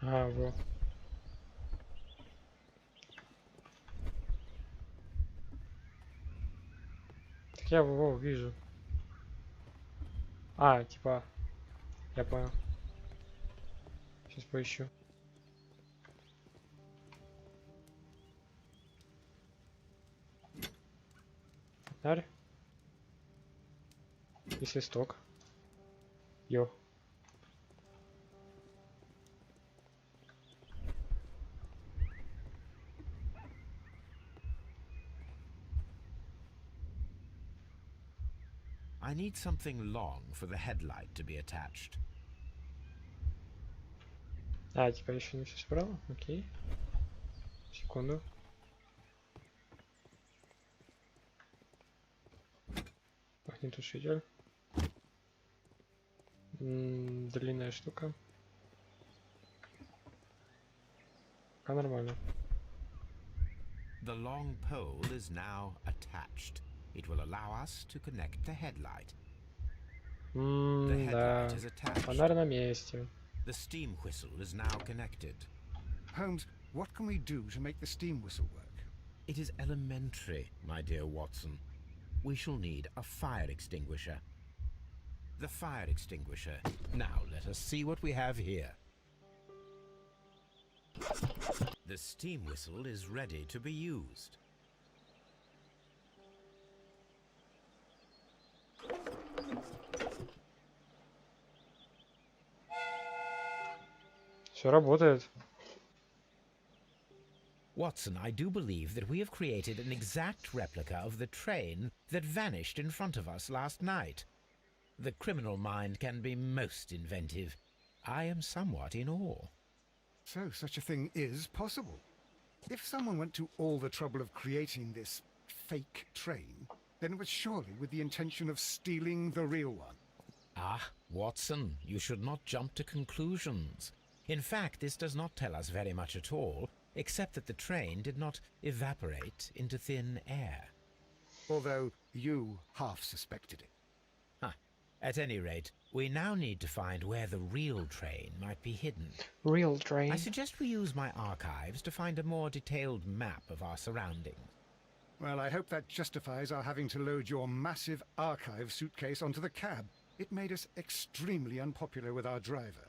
Speaker 1: А, вот. Так я его вижу. А, типа, я понял. Сейчас поищу. Фонарь. И свисток. Йо.
Speaker 3: I need something long for the headlight to be attached.
Speaker 1: А, типа еще не все собрал? Окей. Секунду. Огнетушитель. Длинная штука. А, нормально.
Speaker 3: The long pole is now attached. It will allow us to connect the headlight. The
Speaker 1: Да.
Speaker 3: headlight is attached.
Speaker 1: Фонарь на месте.
Speaker 3: The steam whistle is now connected.
Speaker 2: Holmes, what can we do to make the steam whistle work?
Speaker 3: It is elementary, my dear Watson. We shall need a fire extinguisher. The fire extinguisher. Now let us see what we have here. The steam whistle is ready to be used.
Speaker 1: Все работает.
Speaker 3: Watson, I do believe that we have created an exact replica of the train that vanished in front of us last night. The criminal mind can be most inventive. I am somewhat in awe.
Speaker 2: So such a thing is possible. If someone went to all the trouble of creating this fake train, then it was surely with the intention of stealing the real one.
Speaker 3: Ah, Watson, you should not jump to conclusions. In fact, this does not tell us very much at all, except that the train did not evaporate into thin air.
Speaker 2: Although you half suspected it.
Speaker 3: At any rate, we now need to find where the real train might be hidden.
Speaker 1: Real train.
Speaker 3: I suggest we use my archives to find a more detailed map of our surroundings.
Speaker 2: Well, I hope that justifies our having to load your massive archive suitcase onto the cab. It made us extremely unpopular with our driver.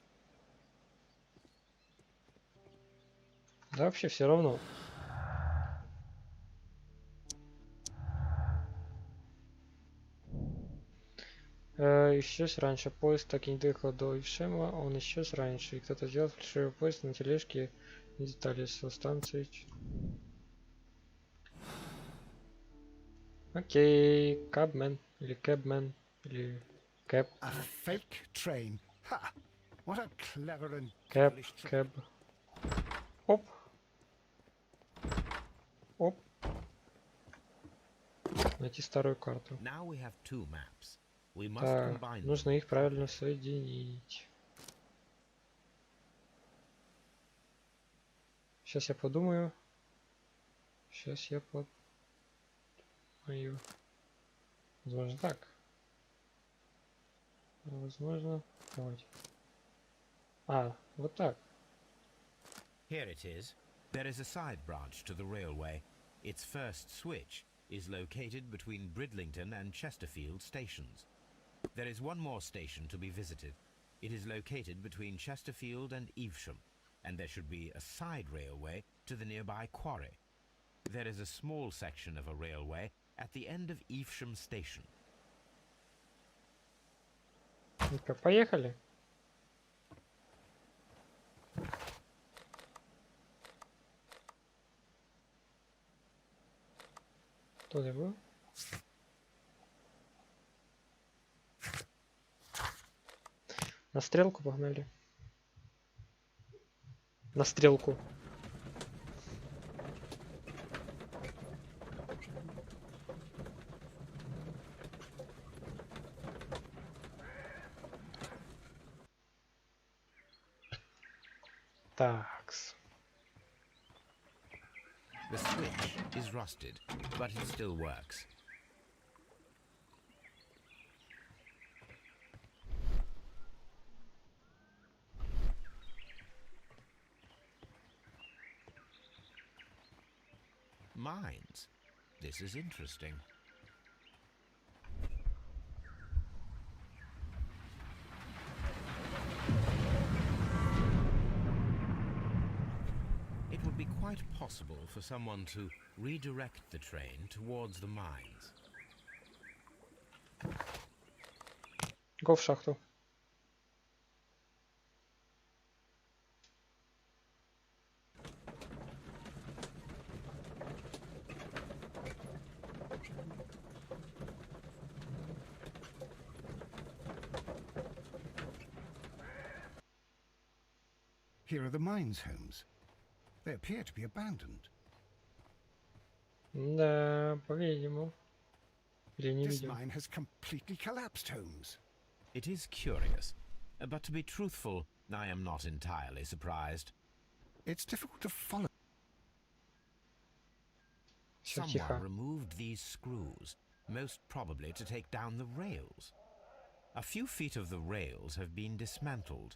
Speaker 1: Да вообще все равно. Исчез раньше. Поезд так и не доехал до Ившема, он исчез раньше. И кто-то сделал фальшивый поезд на тележке и детали со станции. Окей, кабмен или кэбмен или кэб.
Speaker 2: A fake train. Ha! What a clever and
Speaker 1: Кэб,
Speaker 2: devilish trick.
Speaker 1: кэб. Оп. Оп. Найти старую карту.
Speaker 3: Now we have two maps. We must
Speaker 1: Так,
Speaker 3: combine them.
Speaker 1: нужно их правильно соединить. Сейчас я подумаю. Сейчас я подумаю. Возможно так. Возможно. Давайте. Вот так.
Speaker 3: Here it is. There is a side branch to the railway. Its first switch is located between Bridlington and Chesterfield stations. There is one more station to be visited. It is located between Chesterfield and Evesham, and there should be a side railway to the nearby quarry. There is a small section of a railway at the end of Evesham station.
Speaker 1: Ну-ка, поехали. Кто это был? На стрелку погнали. На стрелку. Такс.
Speaker 3: The switch is rusted, but it still works. Mines. This is interesting. It would be quite possible for someone to redirect the train towards the mines.
Speaker 1: Го в шахту.
Speaker 2: Here are the mines, Holmes. They appear to be abandoned.
Speaker 1: Да, по-видимому. Или не
Speaker 2: This
Speaker 1: видим.
Speaker 2: mine has completely collapsed, Holmes.
Speaker 3: It is curious, but to be truthful, I am not entirely surprised.
Speaker 2: It's difficult to follow.
Speaker 1: Всё
Speaker 3: Someone
Speaker 1: тихо.
Speaker 3: removed these screws, most probably to take down the rails. A few feet of the rails have been dismantled.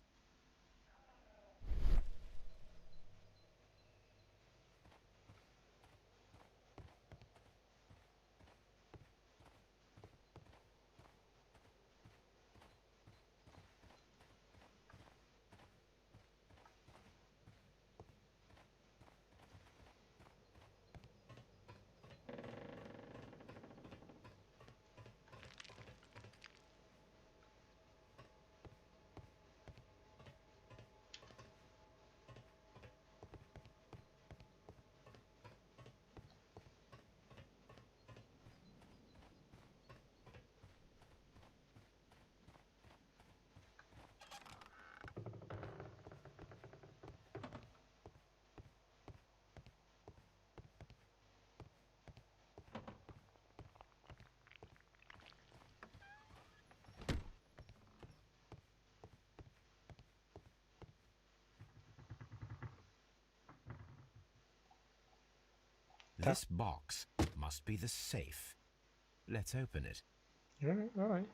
Speaker 3: This box must be the safe. Let's open it.
Speaker 1: Alright.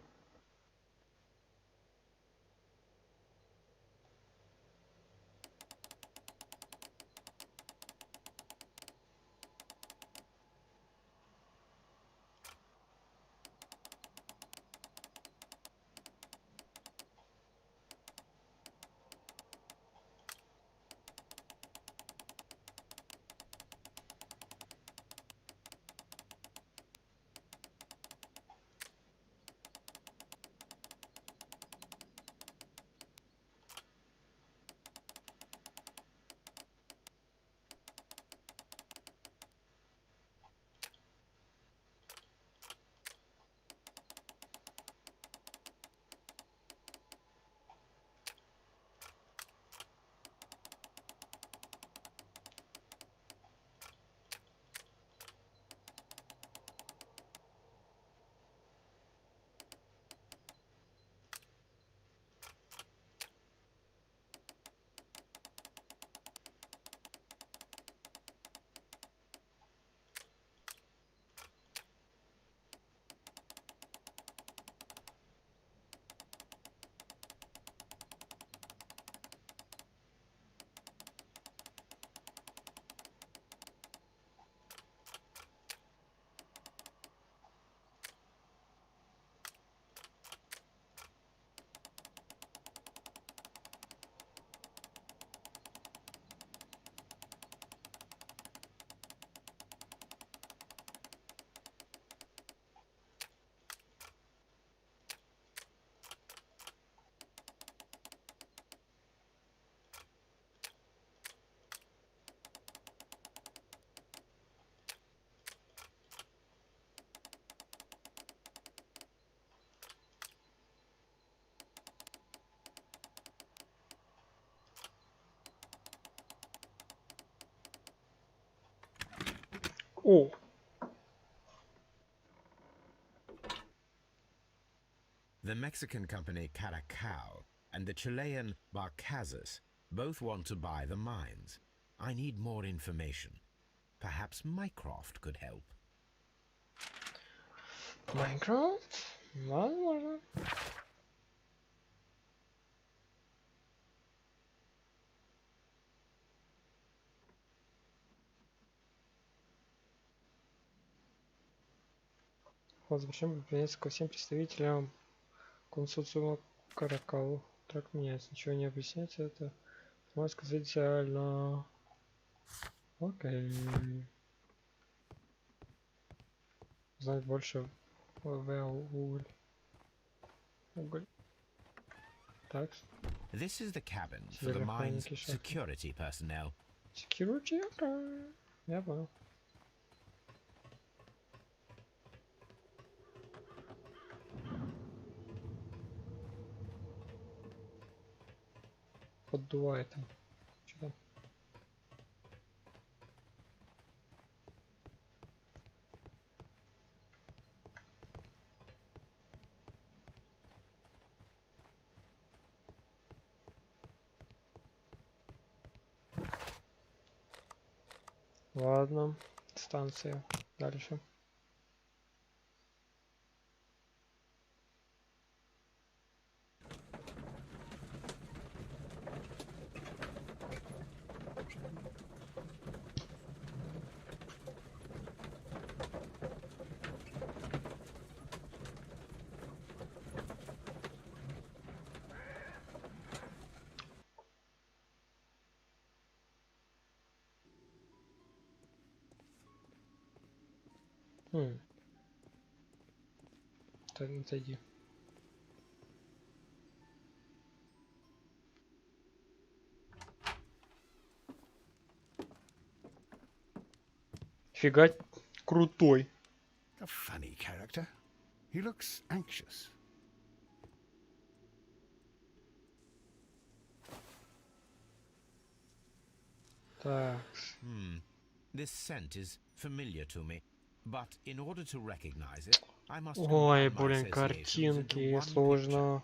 Speaker 1: О!
Speaker 3: The Mexican company Caracal and the Chilean Barcazas both want to buy the mines. I need more information. Perhaps Mycroft could help.
Speaker 1: Minecraft? Возможно. Возвращаем принять ко всем представителям консорциума Каракал. Так меняется, ничего не объясняется, это можно сказать идеально. Окей. Знать больше уголь. Так.
Speaker 3: This is the cabin for the mine's security personnel.
Speaker 1: Security? Okay. Я понял. Поддувает там. Что там? Ладно, станция. Дальше. Отойди. Фига крутой.
Speaker 2: A funny character. He looks anxious.
Speaker 1: Так.
Speaker 3: This scent is familiar to me, but in order to recognize it, I must
Speaker 1: Ой,
Speaker 3: combine my
Speaker 1: блин,
Speaker 3: associations into
Speaker 1: картинки,
Speaker 3: one
Speaker 1: сложно.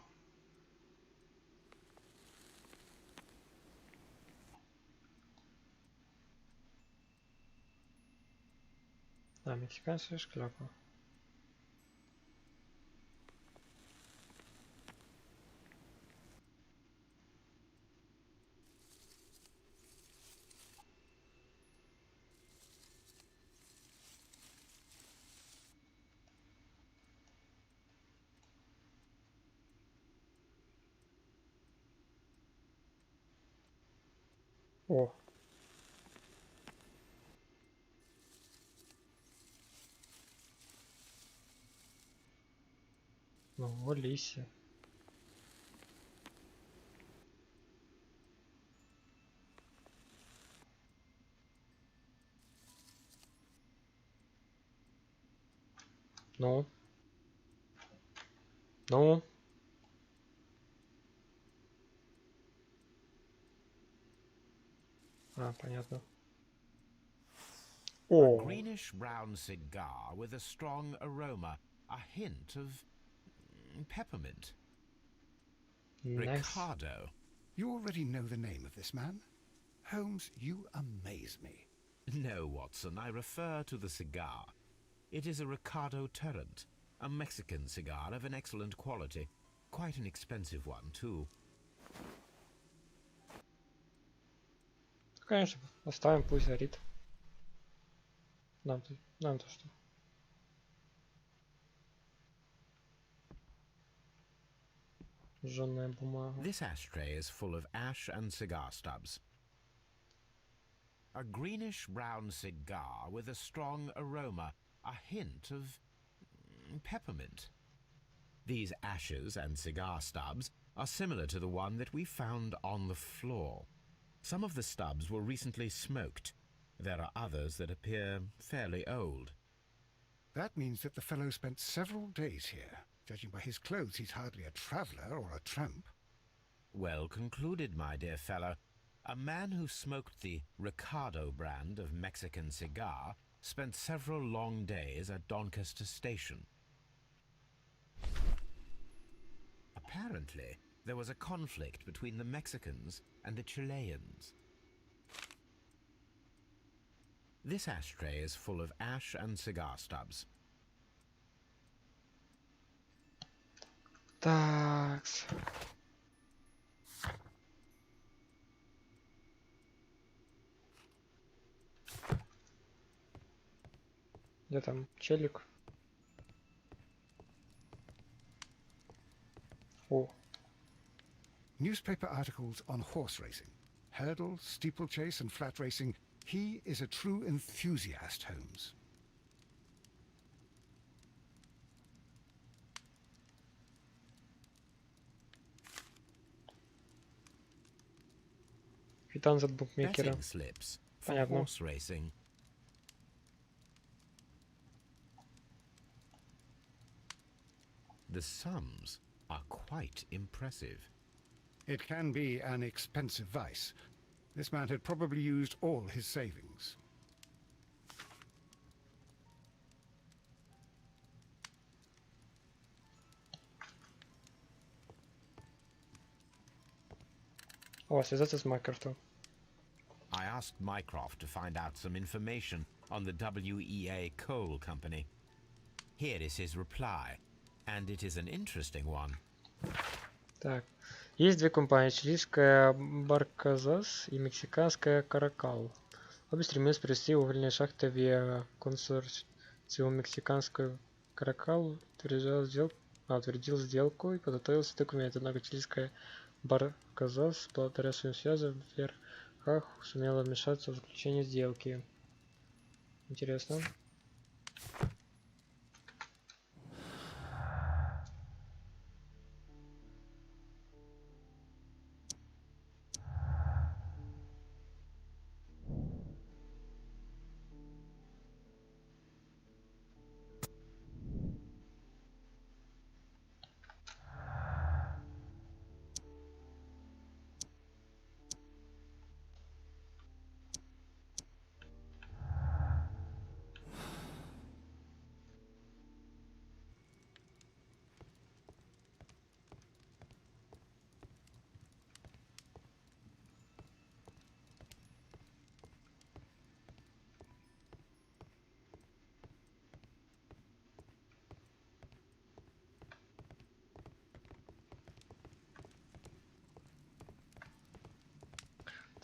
Speaker 1: А, мексиканская шляпа. О! Ну, Лиси. Ну? Ну? А, понятно.
Speaker 3: A
Speaker 1: О!
Speaker 3: greenish-brown cigar with a strong aroma, a hint of peppermint.
Speaker 1: Найс.
Speaker 3: Ricardo.
Speaker 2: You already know the name of this man? Holmes, you amaze me.
Speaker 3: No, Watson, I refer to the cigar. It is a Ricardo Turrent, a Mexican cigar of an excellent quality. Quite an expensive one, too.
Speaker 1: Конечно, оставим, пусть горит. Нам-то что? Жжёная бумага.
Speaker 3: This ashtray is full of ash and cigar stubs. A greenish-brown cigar with a strong aroma, a hint of peppermint. These ashes and cigar stubs are similar to the one that we found on the floor. Some of the stubs were recently smoked. There are others that appear fairly old.
Speaker 2: That means that the fellow spent several days here. Judging by his clothes, he's hardly a traveller or a tramp.
Speaker 3: Well concluded, my dear fellow. A man who smoked the Ricardo brand of Mexican cigar spent several long days at Doncaster Station. Apparently, there was a conflict between the Mexicans and the Chileans. This ashtray is full of ash and cigar stubs.
Speaker 1: Такс. Где там челик? О,
Speaker 2: Newspaper articles on horse racing. Hurdle, steeplechase and flat racing. He is a true enthusiast, Holmes.
Speaker 1: квитанция от букмекера.
Speaker 3: Betting slips for
Speaker 1: Понятно.
Speaker 3: horse racing. The sums are quite impressive.
Speaker 2: It can be an expensive vice. This man had probably used all his savings.
Speaker 1: О, связаться с Майкрофтом.
Speaker 3: I asked Mycroft to find out some information on the WEA Coal Company. Here is his reply, and it is an interesting one.
Speaker 1: Так. Есть две компании, чилийская Барказас и мексиканская Каракал. Обе стремились привести угольные шахты в консорциум. Мексиканскую Каракал утвердил сделку и подготовился документ. Однако чилийская Барказас, благодаря своим связям в верхах, сумела вмешаться в заключение сделки. Интересно.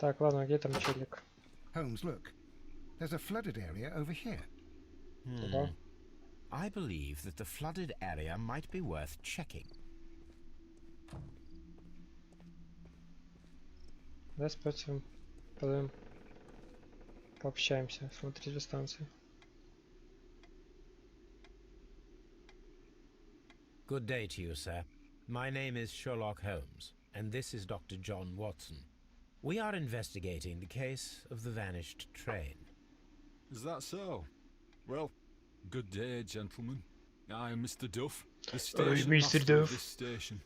Speaker 1: Так, ладно, где там челик?
Speaker 2: Holmes, look. There's a flooded area over here.
Speaker 1: Туда.
Speaker 3: I believe that the flooded area might be worth checking.
Speaker 1: Давай спросим, потом пообщаемся. Смотри станции.
Speaker 3: Good day to you, sir. My name is Sherlock Holmes, and this is Dr. John Watson. We are investigating the case of the vanished train.
Speaker 9: Is that so? Well, good day, gentlemen. I am Mr. Duff, the station
Speaker 1: Mr.
Speaker 9: master
Speaker 1: Duff.
Speaker 9: of this station.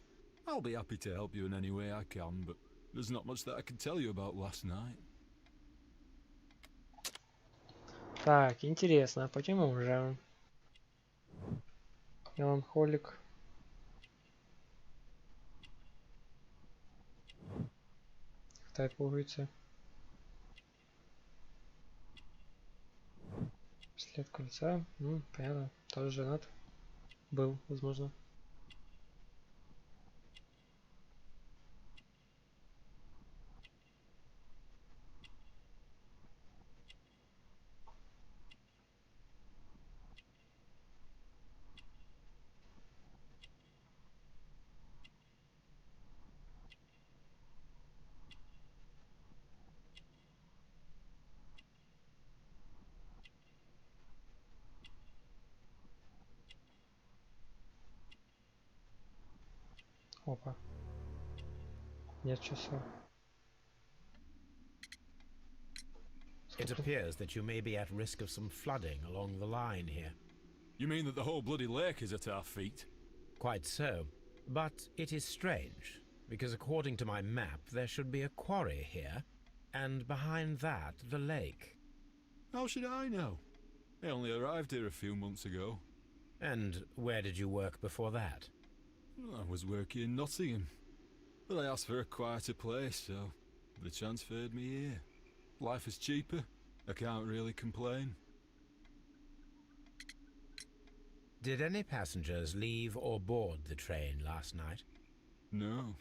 Speaker 9: I'll be happy to help you in any way I can, but there's not much that I can tell you about last night.
Speaker 1: Так, интересно, почему же? Меланхолик. Хватает пуговицы. След кольца. Понятно. Тоже женат. Был, возможно. Опа. Нет часов.
Speaker 3: It appears that you may be at risk of some flooding along the line here.
Speaker 9: You mean that the whole bloody lake is at our feet?
Speaker 3: Quite so. But it is strange, because according to my map, there should be a quarry here, and behind that, the lake.
Speaker 9: How should I know? I only arrived here a few months ago.
Speaker 3: And where did you work before that?
Speaker 9: I was working in Nottingham, but I asked for a quieter place, so they transferred me here. Life is cheaper. I can't really complain.
Speaker 3: Did any passengers leave or board the train last night?
Speaker 9: No.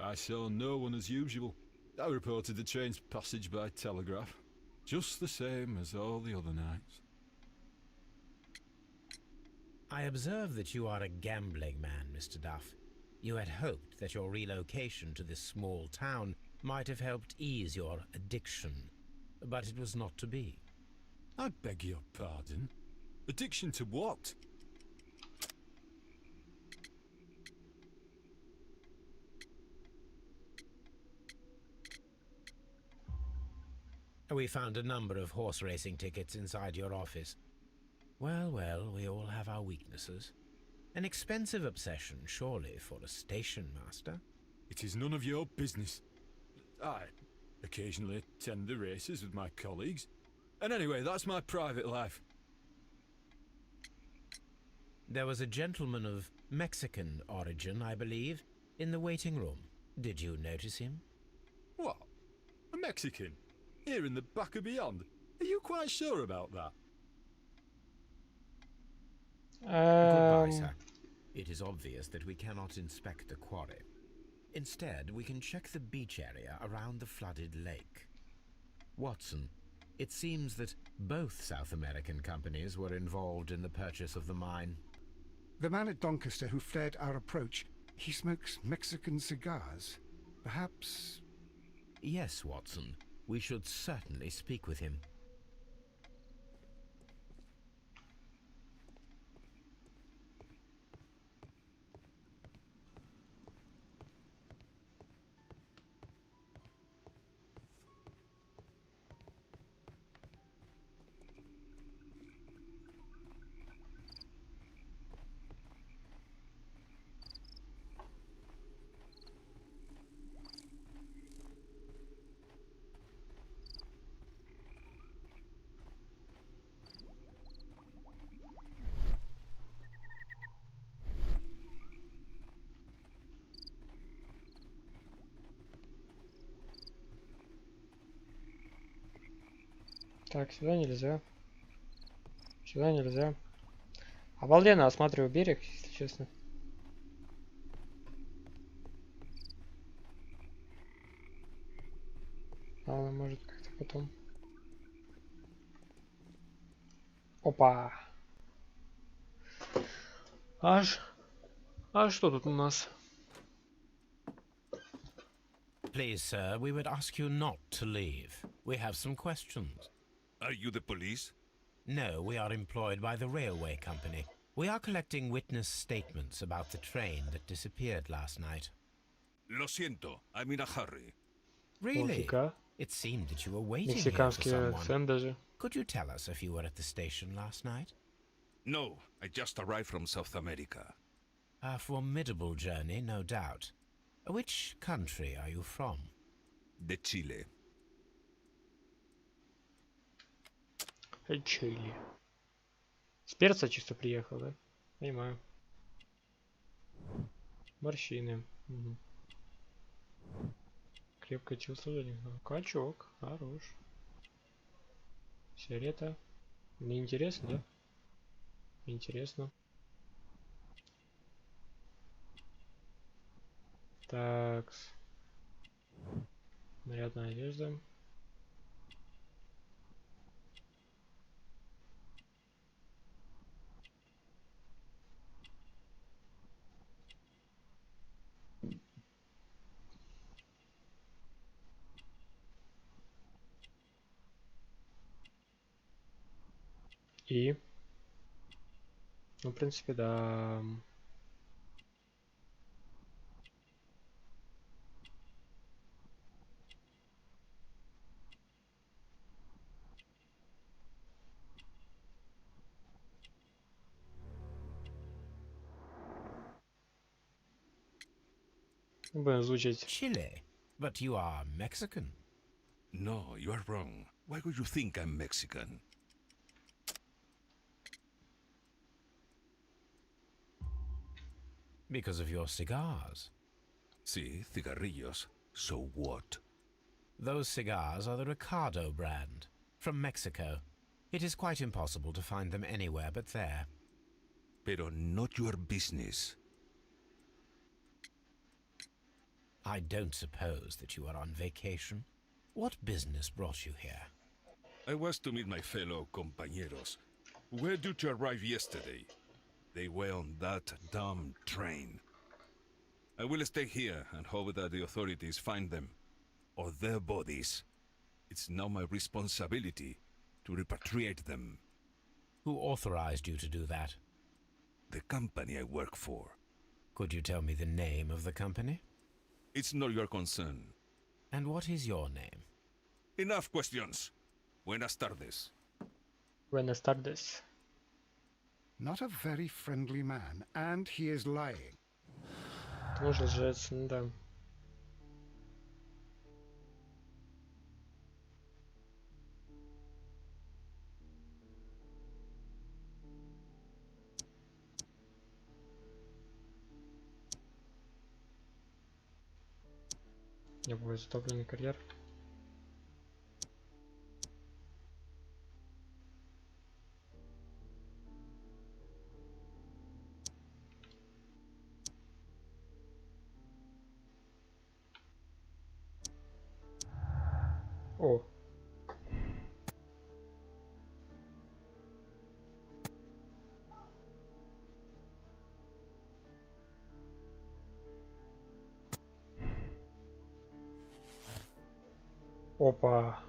Speaker 9: I saw no one as usual. I reported the train's passage by telegraph, just the same as all the other nights.
Speaker 3: I observe that you are a gambling man, Mr. Duff. You had hoped that your relocation to this small town might have helped ease your addiction, but it was not to be.
Speaker 9: I beg your pardon? Addiction to what?
Speaker 3: We found a number of horse racing tickets inside your office. Well, well, we all have our weaknesses. An expensive obsession, surely, for a station master.
Speaker 9: It is none of your business. I occasionally attend the races with my colleagues. And anyway, that's my private life.
Speaker 3: There was a gentleman of Mexican origin, I believe, in the waiting room. Did you notice him?
Speaker 9: What? A Mexican? Here in the back of beyond? Are you quite sure about that?
Speaker 3: Goodbye, sir. It is obvious that we cannot inspect the quarry. Instead, we can check the beach area around the flooded lake. Watson, it seems that both South American companies were involved in the purchase of the mine.
Speaker 2: The man at Doncaster who flared our approach, he smokes Mexican cigars. Perhaps...
Speaker 3: Yes, Watson. We should certainly speak with him.
Speaker 1: Так, сюда нельзя. Сюда нельзя. Обалденно осматриваю берег, если честно. Ладно, может как-то потом. Опа! Аж... А что тут у нас?
Speaker 3: Please, sir, we would ask you not to leave. We have some questions.
Speaker 8: Are you the police?
Speaker 3: No, we are employed by the railway company. We are collecting witness statements about the train that disappeared last night.
Speaker 8: Lo siento, I'm in a hurry.
Speaker 3: Really?
Speaker 1: Нифига.
Speaker 3: It seemed that you were waiting here for
Speaker 1: Мексиканский
Speaker 3: someone.
Speaker 1: акцент даже.
Speaker 3: Could you tell us if you were at the station last night?
Speaker 8: No, I just arrived from South America.
Speaker 3: A formidable journey, no doubt. Which country are you from?
Speaker 8: De Chile.
Speaker 1: Чили. С перца чисто приехал, да? Понимаю. Морщины. Угу. Крепкое телосложение. Качок. Хорош. Сигарета. Мне интересно, да? Интересно. Так. Нарядная одежда. И, ну, в принципе, да. Будем звучать.
Speaker 3: Chile? But you are Mexican.
Speaker 8: No, you are wrong. Why would you think I'm Mexican?
Speaker 3: Because of your cigars.
Speaker 8: Sí, cigarrillos. So what?
Speaker 3: Those cigars are the Ricardo brand, from Mexico. It is quite impossible to find them anywhere but there.
Speaker 8: Pero not your business.
Speaker 3: I don't suppose that you are on vacation. What business brought you here?
Speaker 8: I was to meet my fellow compañeros, who were due to arrive yesterday. They were on that damn train. I will stay here and hope that the authorities find them, or their bodies. It's now my responsibility to repatriate them.
Speaker 3: Who authorized you to do that?
Speaker 8: The company I work for.
Speaker 3: Could you tell me the name of the company?
Speaker 8: It's not your concern.
Speaker 3: And what is your name?
Speaker 8: Enough questions. Buenas tardes.
Speaker 1: Buenas tardes.
Speaker 2: Not a very friendly man, and he is lying.
Speaker 1: Тоже лжец, ну да. Я был затопленный карьер. О. Опа.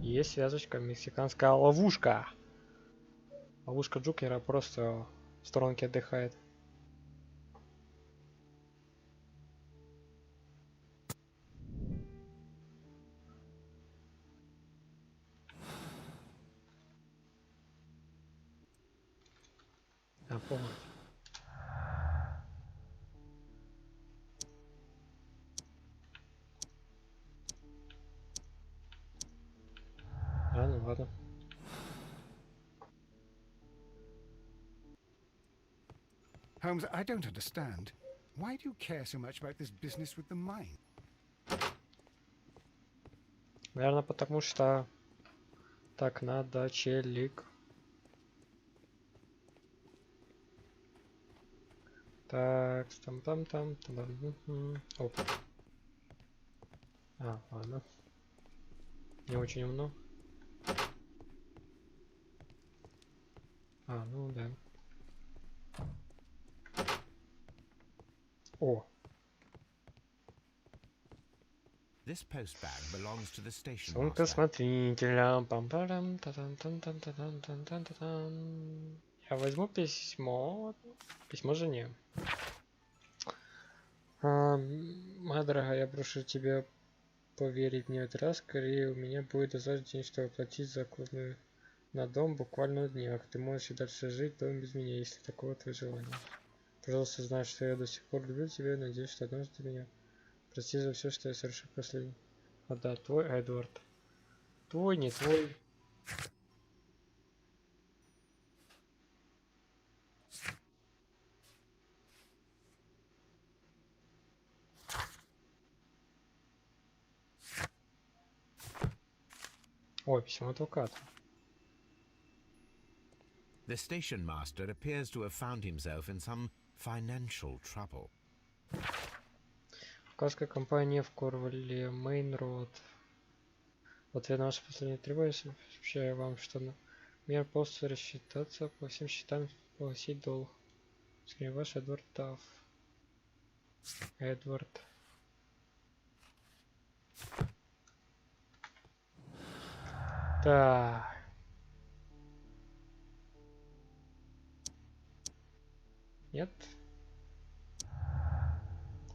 Speaker 1: Есть связочка, мексиканская ловушка. Ловушка Джокера просто в сторонке отдыхает. А, помню. А, ну ладно.
Speaker 2: Holmes, I don't understand. Why do you care so much about this business with the mine?
Speaker 1: Наверное, потому что так надо, челик. Так, там. Оп. А, ладно. Не очень умно. А, ну да. О,
Speaker 3: This postbag belongs to the station
Speaker 1: сумка
Speaker 3: master.
Speaker 1: смотрителя. Пам-парам, та-тан-тан-тан-тан-тан-тан-тан. Я возьму письмо. Письмо жене. Моя дорогая, я прошу тебя поверить мне этот раз. Скорее у меня будет достаточно денег, чтобы оплатить закладную на дом буквально на днях. Ты можешь и дальше жить в доме без меня, если такого твое желание. Пожалуйста, знай, что я до сих пор люблю тебя и надеюсь, что однажды ты меня прости за все, что я совершил последний. А да, твой Эдвард. Твой, не твой. Ой, письмо адвоката.
Speaker 3: The station master appears to have found himself in some financial trouble.
Speaker 1: Указка компания в Корвале, Мейн-Роуд. В ответ на ваши последние требования сообщаю вам, что мер полностью рассчитаться по всем счетам, погасить долг. Скорее ваш Эдвард Тафф. Эдвард. Так. Нет?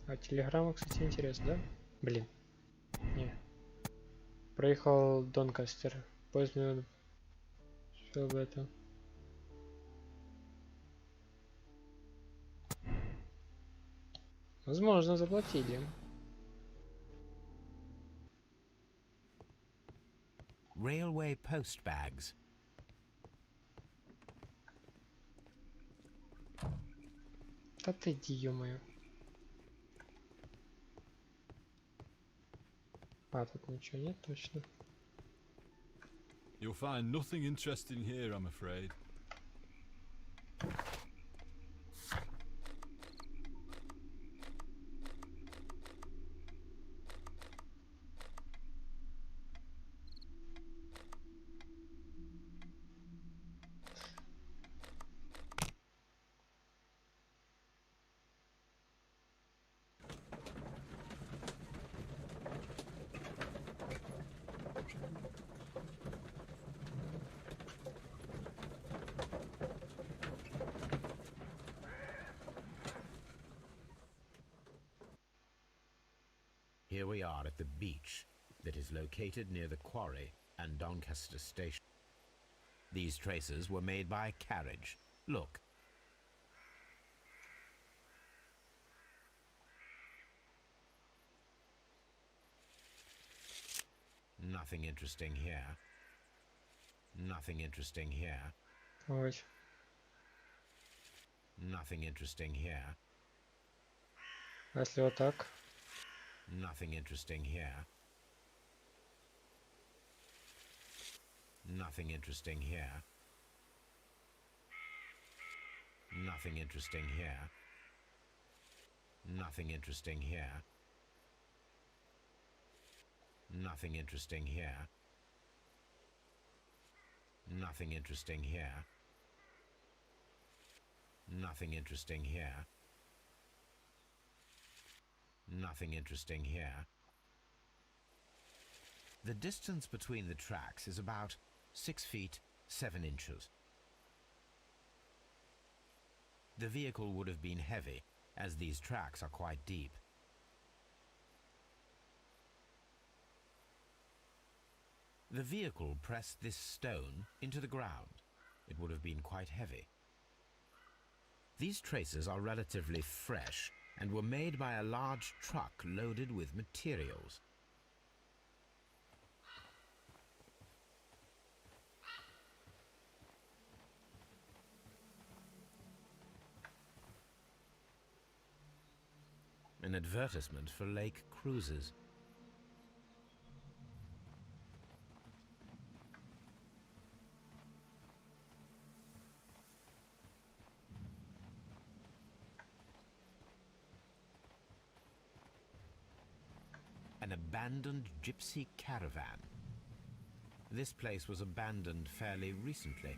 Speaker 1: А телеграмма, кстати, интересно, да? Блин. Не. Проехал Донкастер. Поздно. Все об этом. Возможно, заплатили.
Speaker 3: Railway postbags.
Speaker 1: Да ты иди, ё-моё. А, тут ничего нет точно.
Speaker 9: You'll find nothing interesting here, I'm afraid.
Speaker 3: Here we are at the beach that is located near the quarry and Doncaster station. These traces were made by carriage. Look. Nothing interesting here. Nothing interesting here.
Speaker 1: Ой.
Speaker 3: Nothing interesting here.
Speaker 1: А если вот так?
Speaker 3: Nothing interesting here. Nothing interesting here. Nothing interesting here. Nothing interesting here. Nothing interesting here. Nothing interesting here. Nothing interesting here. Nothing interesting here. The distance between the tracks is about 6 feet 7 inches. The vehicle would have been heavy, as these tracks are quite deep. The vehicle pressed this stone into the ground. It would have been quite heavy. These traces are relatively fresh and were made by a large truck loaded with materials. An advertisement for lake cruises. An abandoned gypsy caravan. this place was abandoned fairly recently.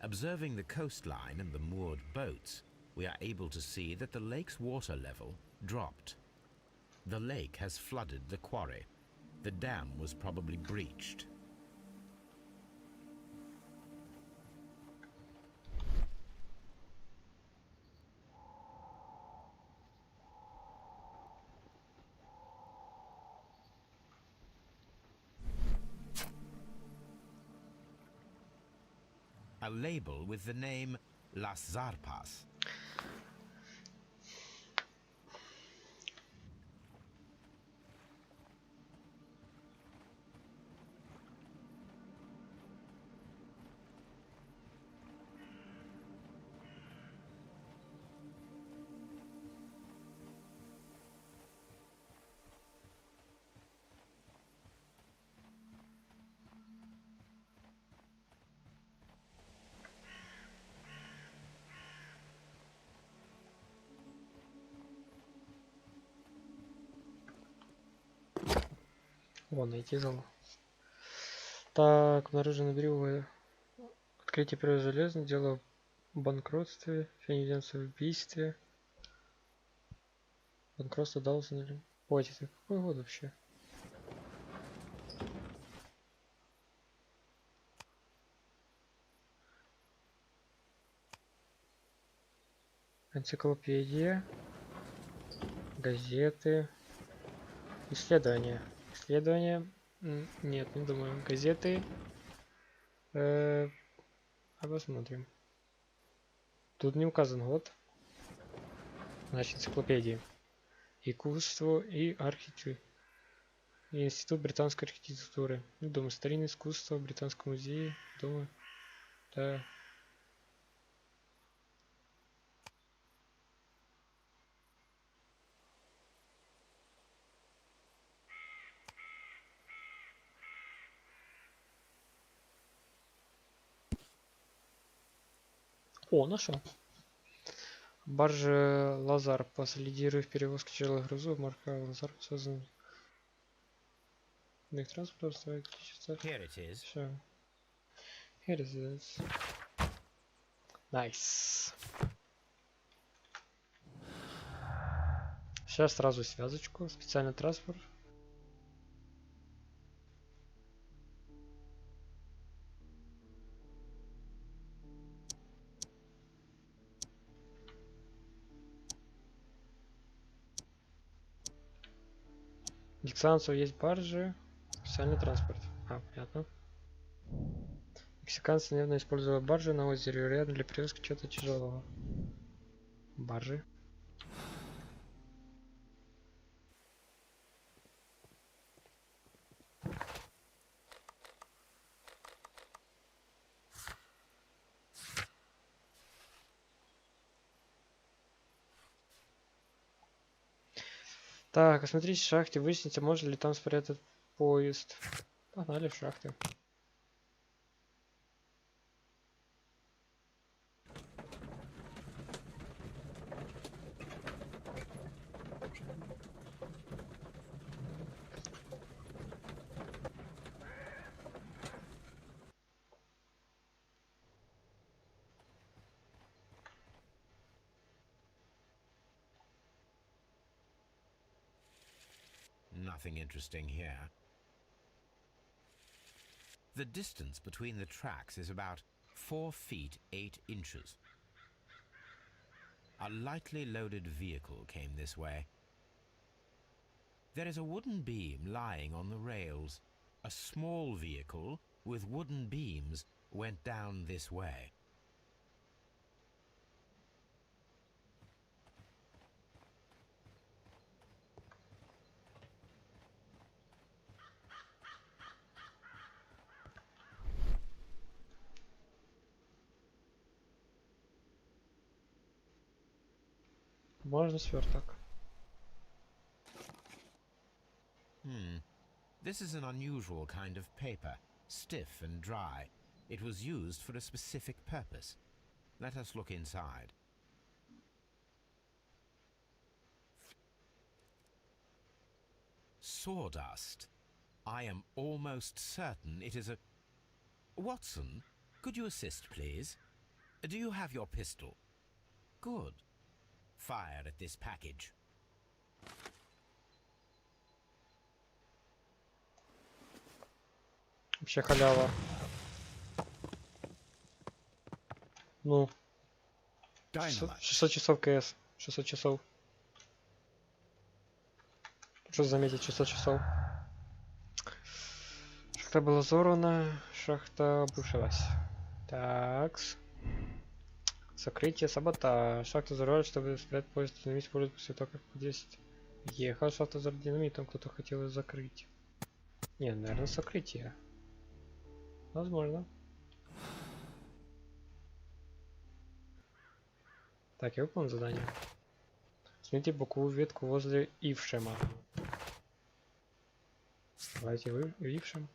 Speaker 3: Observing the coastline and the moored boats, we are able to see that the lake's water level dropped. The lake has flooded the quarry. The dam was probably breached. A label with the name Las Zarpas.
Speaker 1: Вон, найти зал. Так, обнаружено береговое открытие первого железного, дело о банкротстве, финансовом убийстве. Банкротство Даусона. Ой, это какой год вообще? Энциклопедия, газеты, исследования. Исследования? Нет, не думаю. Газеты. А посмотрим. Тут не указан год. Значит, энциклопедии. Искусство и архитектура. Институт британской архитектуры. Ну, думаю, старинное искусство, Британский музей. Думаю, да. О, нашел. Баржа Лазар, лидирует в перевозке тяжелых грузов, марка Лазар создан. Их транспорт стоит количество.
Speaker 3: Here it is.
Speaker 1: Все. Here it is. Nice. Сейчас сразу связочку. Специальный транспорт. Мексиканцев есть баржи. Специальный транспорт. А, понятно. Мексиканцы, наверное, использовали баржи на озере, вероятно, для перевозки чего-то тяжелого. Баржи. Так, осмотрите шахты, выясните, можно ли там спрятать поезд. Погнали в шахты.
Speaker 3: Nothing interesting here. The distance between the tracks is about 4 feet 8 inches. A lightly loaded vehicle came this way. There is a wooden beam lying on the rails. A small vehicle with wooden beams went down this way.
Speaker 1: Можно сверток.
Speaker 3: This is an unusual kind of paper, stiff and dry. It was used for a specific purpose. Let us look inside. Sawdust. I am almost certain it is a... Watson, could you assist, please? Do you have your pistol? Good. Fire at this package.
Speaker 1: Вообще халява. Ну,
Speaker 2: Dynamite.
Speaker 1: 600 часов КС. 600 часов. Что заметить, 600 часов. Шахта была взорвана, шахта обрушилась. Такс. Сокрытие, саботаж. Шахту взорвали, чтобы спрятать поезд. Динамит используют после того, как здесь ехал. Шахту взорвали динамитом, кто-то хотел ее закрыть. Не, наверное, сокрытие. Возможно. Так, я выполнил задание. Смените боковую ветку возле Ившема. Давайте вы Ившем.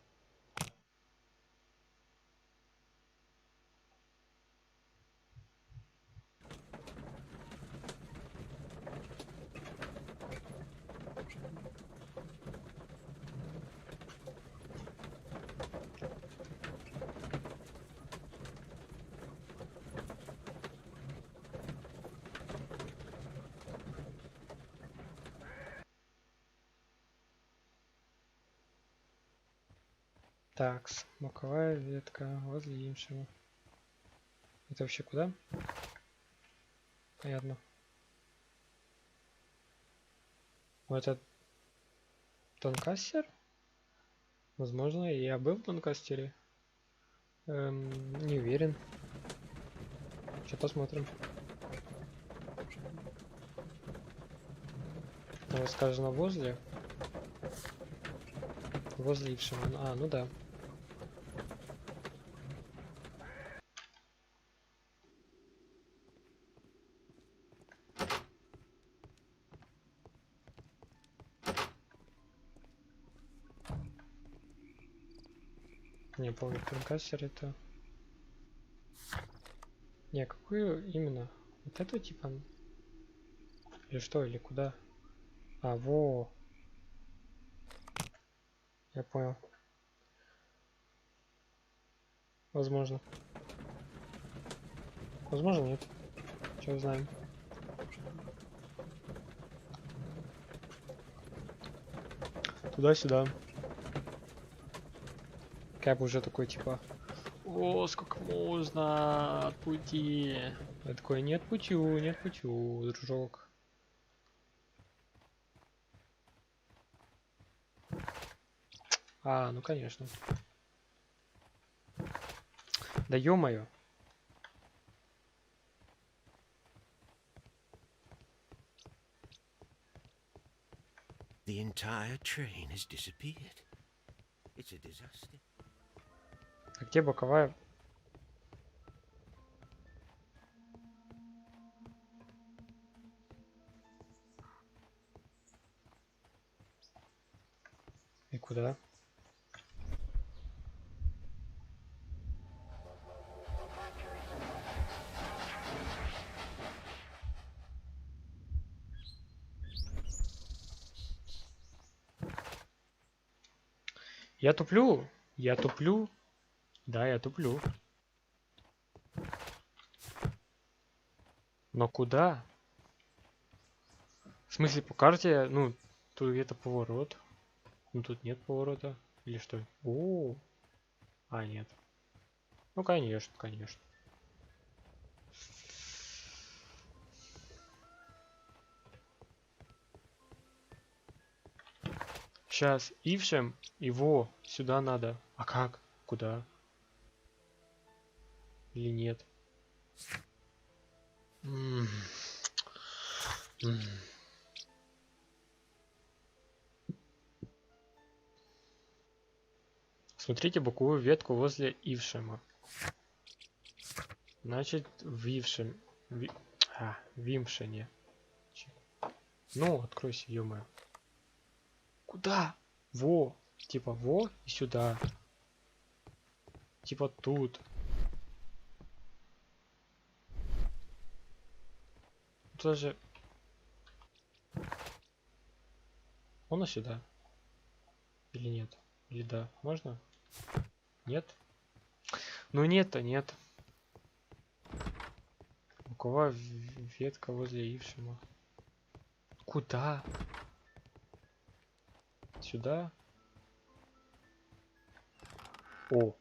Speaker 1: Такс, боковая ветка возле Ившема. Это вообще куда? Понятно. Это Тонкастер? Возможно, я был в Тонкастере. Не уверен. Сейчас посмотрим. Там сказано возле. Возле Ившема. А, ну да. Не помню, Тонкастер это... Не, какую именно? Вот эту типа? Или что, или куда? А, во. Я понял. Возможно. Возможно, нет. Сейчас узнаем. Туда-сюда. Кэп уже такой типа: о, сколько можно от пути. Я такой: нет путю, дружок. А, ну конечно. Да ё-моё.
Speaker 4: The entire train has disappeared. It's a disaster.
Speaker 1: А где боковая? И куда? Я туплю. Я туплю. Да, я туплю. Но куда? В смысле, по карте, ну, тут где-то поворот. Ну, тут нет поворота. Или что? О, а, нет. Ну, конечно, конечно. Сейчас Ившем его сюда надо. А как? Куда? Или нет? Смотрите боковую ветку возле Ившема. Значит, в Ившем... в Имшене. Ну, откройся, ё-моё. Куда? Во! Типа во и сюда. Типа тут. Тоже. Он сюда. Или нет? Или да? Можно? Нет? Ну нет-то нет. Луковая ветка возле Ившима. Куда? Сюда? О!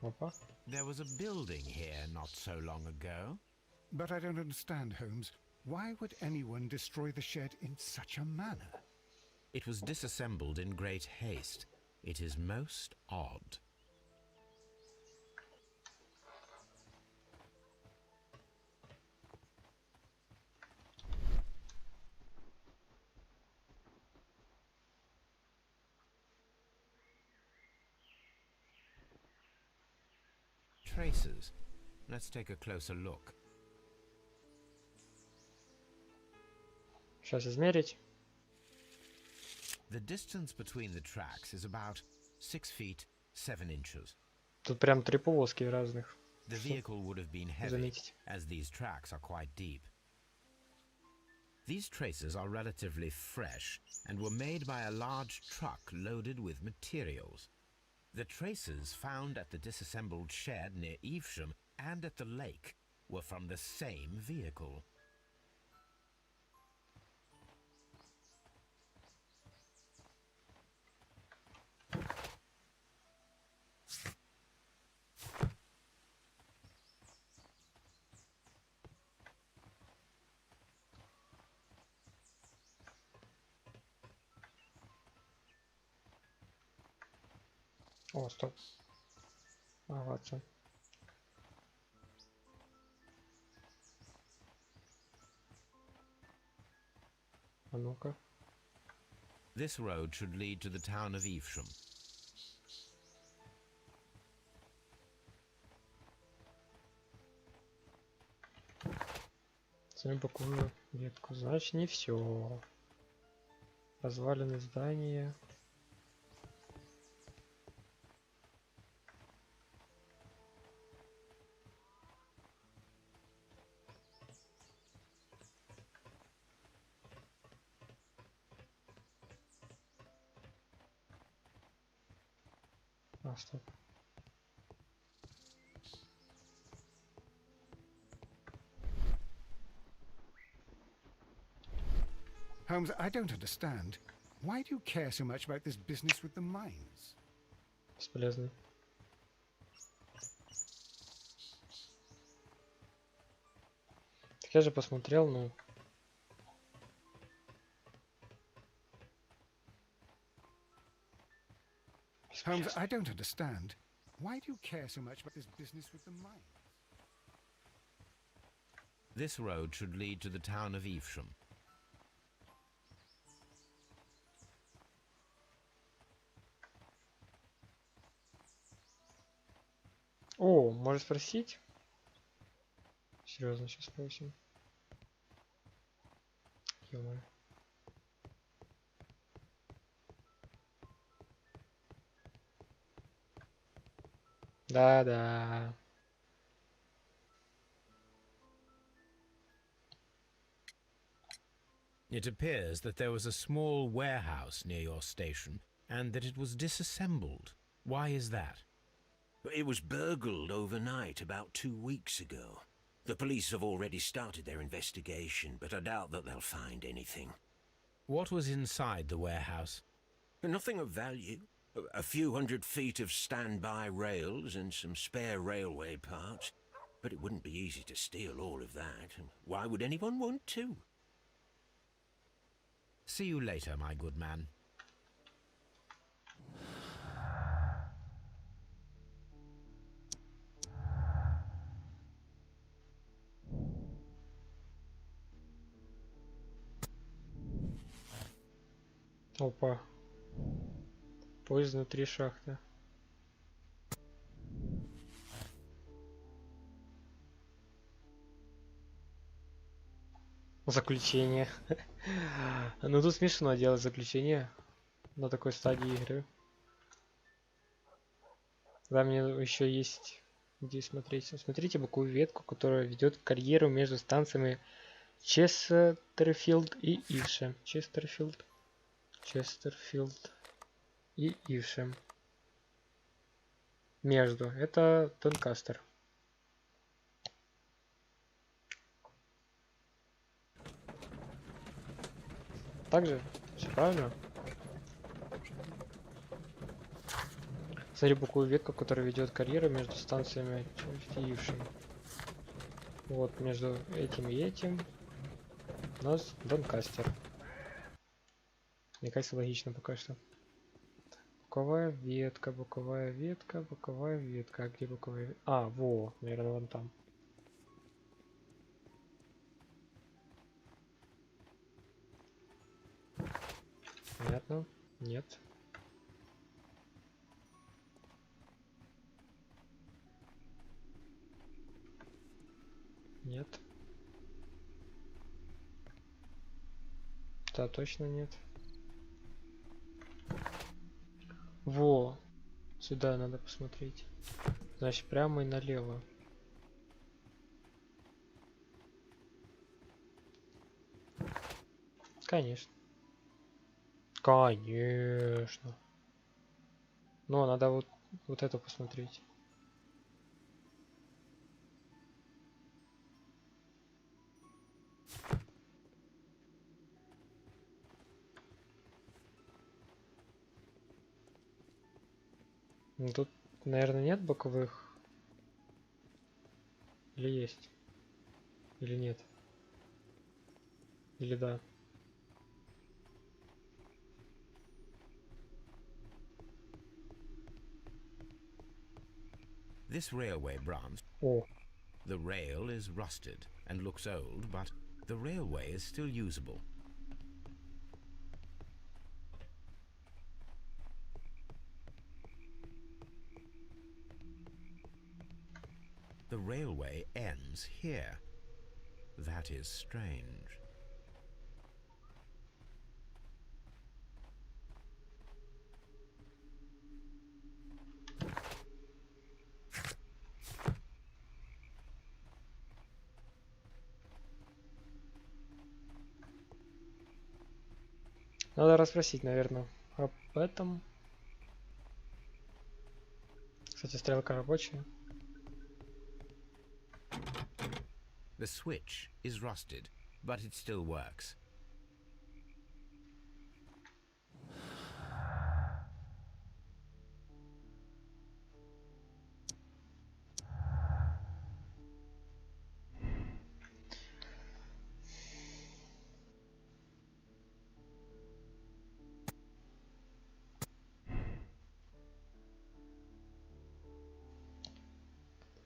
Speaker 1: Опа.
Speaker 3: There was a building here not so long ago.
Speaker 2: But I don't understand, Holmes. Why would anyone destroy the shed in such a manner?
Speaker 3: It was disassembled in great haste. It is most odd. Traces. Let's take a closer look.
Speaker 1: Сейчас измерить.
Speaker 3: The distance between the tracks is about 6 feet 7 inches.
Speaker 1: Тут прям три полоски разных.
Speaker 3: The vehicle would have been heavy,
Speaker 1: Заметить.
Speaker 3: as these tracks are quite deep. These traces are relatively fresh and were made by a large truck loaded with materials. The traces found at the disassembled shed near Evesham and at the lake were from the same vehicle.
Speaker 1: О, стоп. А, Ватсон. А ну-ка.
Speaker 3: This road should lead to the town of Evesham.
Speaker 1: Возьмем боковую ветку. Значит, не все. Развалины здания. А, стоп.
Speaker 2: Holmes, I don't understand. Why do you care so much about this business with the mines?
Speaker 1: Бесполезный. Так я же посмотрел, ну.
Speaker 2: Holmes, I don't understand. Why do you care so much about this business with the mines?
Speaker 3: This road should lead to the town of Evesham.
Speaker 1: О, можешь спросить? Серьезно, сейчас спросим. Ё-моё. Да-да.
Speaker 3: It appears that there was a small warehouse near your station and that it was disassembled. Why is that?
Speaker 4: It was burgled overnight about 2 weeks ago. The police have already started their investigation, but I doubt that they'll find anything.
Speaker 3: What was inside the warehouse?
Speaker 4: Nothing of value. A few 100 feet of standby rails and some spare railway parts. But it wouldn't be easy to steal all of that. And why would anyone want to?
Speaker 3: See you later, my good man.
Speaker 1: Опа. Поезд внутри шахты. Заключение. Ну тут смешно делать заключение на такой стадии игры. Да, мне еще есть где смотреть. Смотрите боковую ветку, которая ведет карьеру между станциями Честерфилд и Ившем. Честерфилд и Ившем. Между. Это Донкастер. Также? Все правильно? Смотри боковую ветку, которая ведет карьеру между станциями и Ившем. Вот между этим и этим у нас Донкастер. Мне кажется, логично пока что. Боковая ветка, боковая ветка, боковая ветка. А где боковая ветка? А, во, наверное, вон там. Понятно? Нет. Нет. Да, точно нет. Во! Сюда надо посмотреть. Значит, прямо и налево. Конечно. Конечно. Но надо вот это посмотреть. Ну, тут, наверное, нет боковых. Или есть? Или нет? Или да?
Speaker 3: This railway branch,
Speaker 1: О,
Speaker 3: the rail is rusted and looks old, but the railway is still usable. The railway ends here. That is strange.
Speaker 1: надо расспросить, наверное, об этом. Кстати, стрелка рабочая.
Speaker 3: The switch is rusted, but it still works.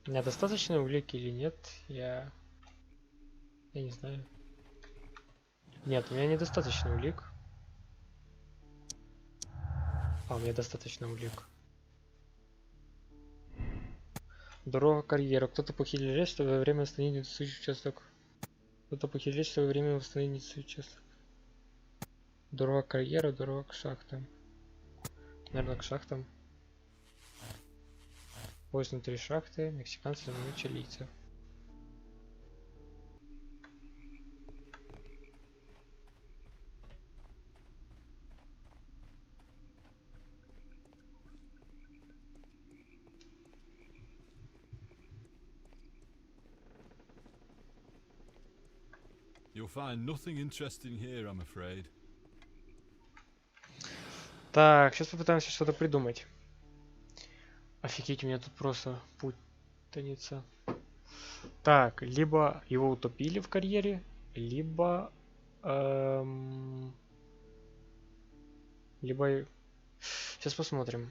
Speaker 1: У меня достаточно улики или нет? Я не знаю. Нет, у меня недостаточно улик. А, у меня достаточно улик. Дорога карьера. Кто-то похитил лес, чтобы во время восстановления несущий участок. Кто-то похитил лес, чтобы во время восстановления несущий участок. Дорога карьера, дорога к шахтам. Наверное, к шахтам. Поезд внутри шахты. Мексиканцы заманут чилийцев.
Speaker 9: You'll find nothing interesting here, I'm afraid.
Speaker 1: Так, сейчас попытаемся что-то придумать. Офигеть, у меня тут просто путаница. Так, либо его утопили в карьере, либо... либо... Сейчас посмотрим.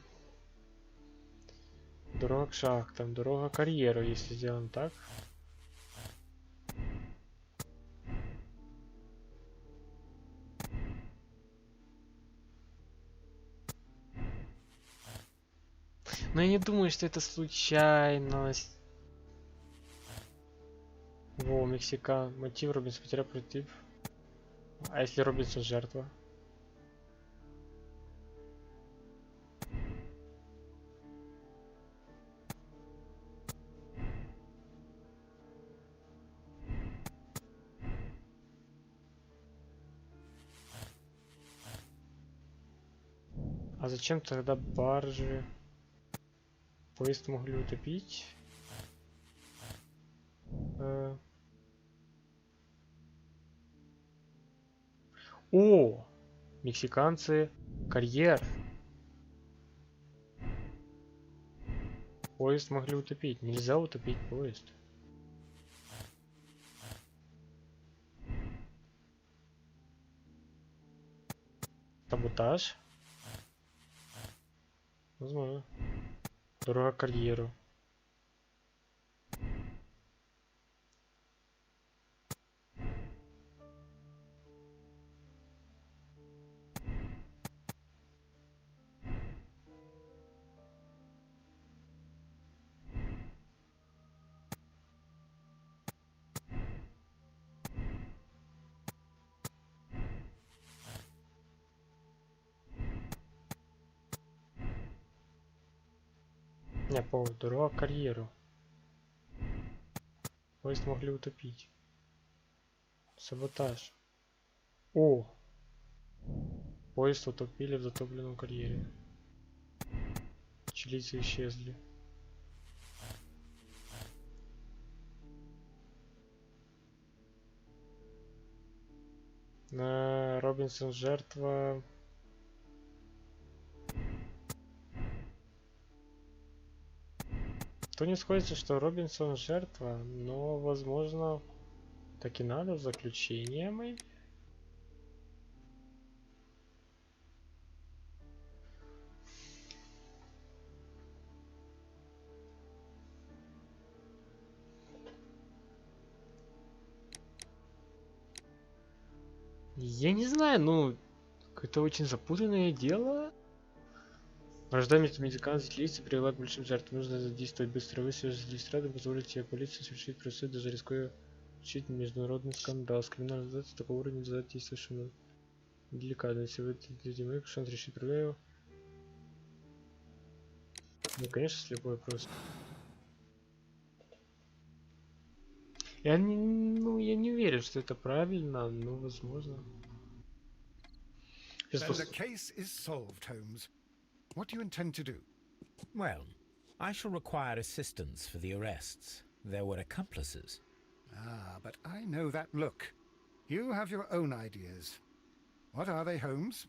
Speaker 1: Дорога к шахтам, дорога к карьеру, если сделаем так. Но я не думаю, что это случайность. Во, Мексика. Мотив Робинс потерял против. А если Робинсон жертва? А зачем тогда баржи? Поезд могли утопить? О! Мексиканцы. Карьер. Поезд могли утопить. Нельзя утопить поезд. Саботаж? Возможно. Дорога карьеру. Не, по дорога карьеру. Поезд могли утопить. Саботаж. О! Поезд утопили в затопленном карьере. Чилийцы исчезли. Робинсон жертва. То не сходится, что Робинсон жертва, но возможно так и надо заключение мы. Я не знаю, ну, какое-то очень запутанное дело. Рождаемость мексиканских лиц привела к большим жертвам. Нужно задействовать быстро высвежить эстраду, позволить тебе полиции совершить процесс, даже рискуя получить международный скандал. С криминальной организацией такого уровня задействовать совершенно деликатно. Если вы это шанс решить проблему. Ну, конечно, слепой просто. Я не верю, что это правильно, но возможно.
Speaker 2: Then the case is solved, Holmes. What do you intend to do?
Speaker 3: Well, I shall require assistance for the arrests. There were accomplices.
Speaker 2: Ah, but I know that look. You have your own ideas. What are they, Holmes?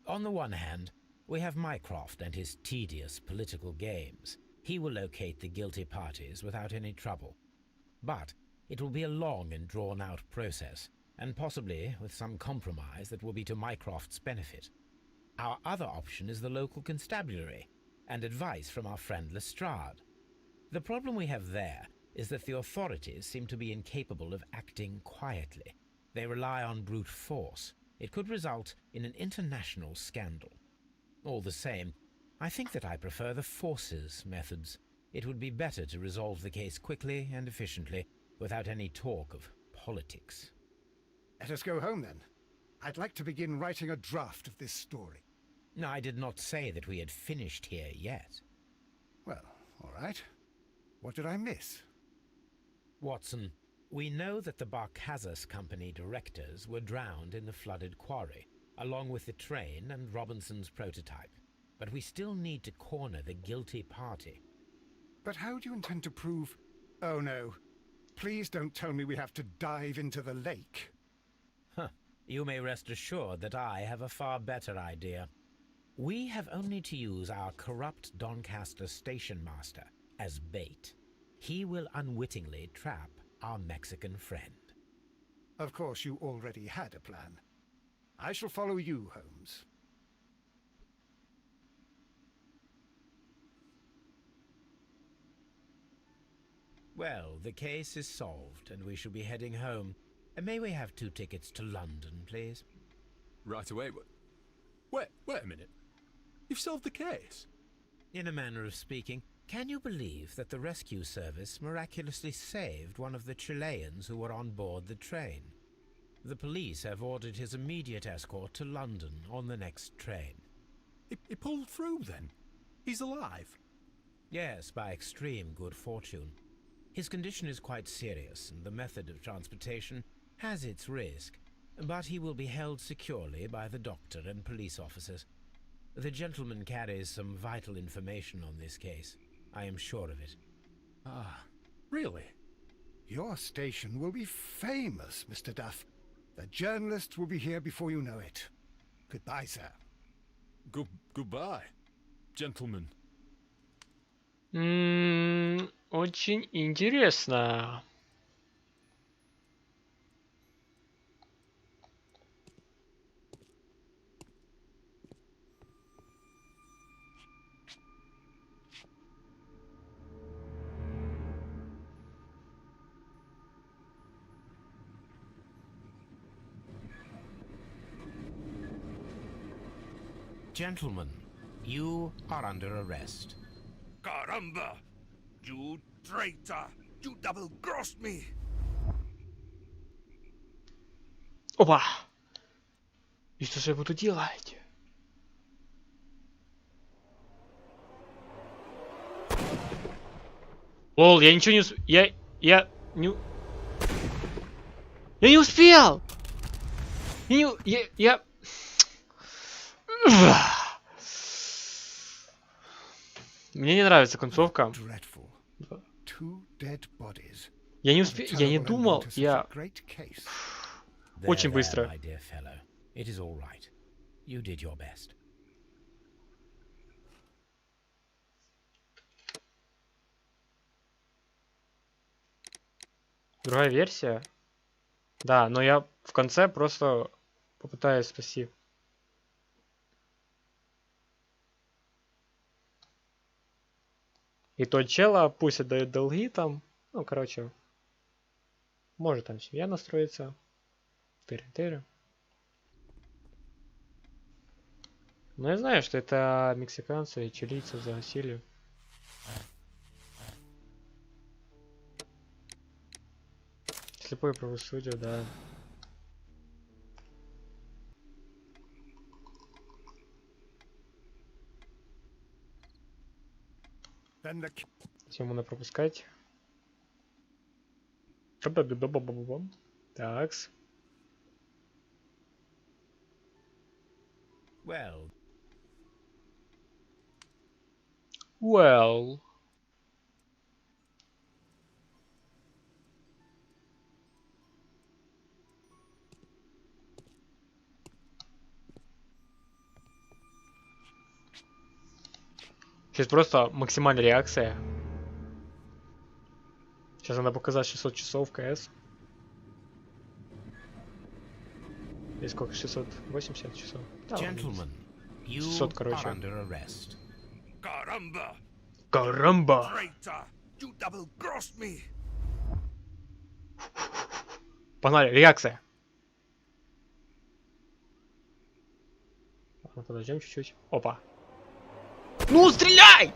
Speaker 3: On the one hand, we have Mycroft and his tedious political games. He will locate the guilty parties without any trouble. But it will be a long and drawn-out process, and possibly with some compromise that will be to Mycroft's benefit. Our other option is the local constabulary, and advice from our friend Lestrade. The problem we have there is that the authorities seem to be incapable of acting quietly. They rely on brute force. It could result in an international scandal. All the same, I think that I prefer the forces methods. It would be better to resolve the case quickly and efficiently, without any talk of politics.
Speaker 2: Let us go home, then. I'd like to begin writing a draft of this story.
Speaker 3: No, I did not say that we had finished here yet.
Speaker 2: Well, all right. What did I miss?
Speaker 3: Watson, we know that the Barkazas Company directors were drowned in the flooded quarry, along with the train and Robinson's prototype. But we still need to corner the guilty party.
Speaker 2: But how do you intend to prove... Oh, no. Please don't tell me we have to dive into the lake.
Speaker 3: Huh. You may rest assured that I have a far better idea. We have only to use our corrupt Doncaster station master as bait. He will unwittingly trap our Mexican friend.
Speaker 2: Of course, you already had a plan. I shall follow you, Holmes.
Speaker 3: Well, the case is solved, and we shall be heading home. May we have 2 tickets to London, please?
Speaker 9: Right away, wait a minute. You've solved the case?
Speaker 3: In a manner of speaking, can you believe that the rescue service miraculously saved one of the Chileans who were on board the train? The police have ordered his immediate escort to London on the next train.
Speaker 9: He pulled through then? He's alive?
Speaker 3: Yes, by extreme good fortune. His condition is quite serious, and the method of transportation has its risk, but he will be held securely by the doctor and police officers. The gentleman carries some vital information on this case. I am sure of it.
Speaker 9: Ah, really?
Speaker 2: Your station will be famous, Mr. Duff. The journalists will be here before you know it. Goodbye, sir.
Speaker 9: Goodbye, gentlemen.
Speaker 1: Очень интересно.
Speaker 3: Gentlemen, you are under arrest.
Speaker 6: Caramba! You traitor! You double-crossed me!
Speaker 1: Опа! И что же я буду делать? Лол, я ничего не Я не... Я не успел! Я... Мне не нравится концовка.
Speaker 2: Dreadful. Two dead bodies.
Speaker 1: Я не успел... Я не думал. Я... Очень
Speaker 3: There,
Speaker 1: быстро.
Speaker 3: my dear fellow. It is all right. You did your best.
Speaker 1: Другая версия? Да, но я в конце просто попытаюсь спасти. И то чела пусть отдает долги там. Ну, короче. Может там семья настроится. Тыры-тыры. Но я знаю, что это мексиканцы и чилийцев загасили. Слепое правосудие, да. Тему надо пропускать. Такс.
Speaker 3: Well,
Speaker 1: Well. Сейчас просто максимальная реакция. Сейчас надо показать 600 часов КС. И сколько? 680 часов. Да, ладно.
Speaker 3: gentlemen, you
Speaker 1: 600,
Speaker 3: are
Speaker 1: короче.
Speaker 3: under arrest.
Speaker 6: Caramba!
Speaker 1: Карамба!
Speaker 6: Traitor! You double-crossed me!
Speaker 1: Погнали, реакция. Ладно, подождем чуть-чуть. Опа. Ну, стреляй!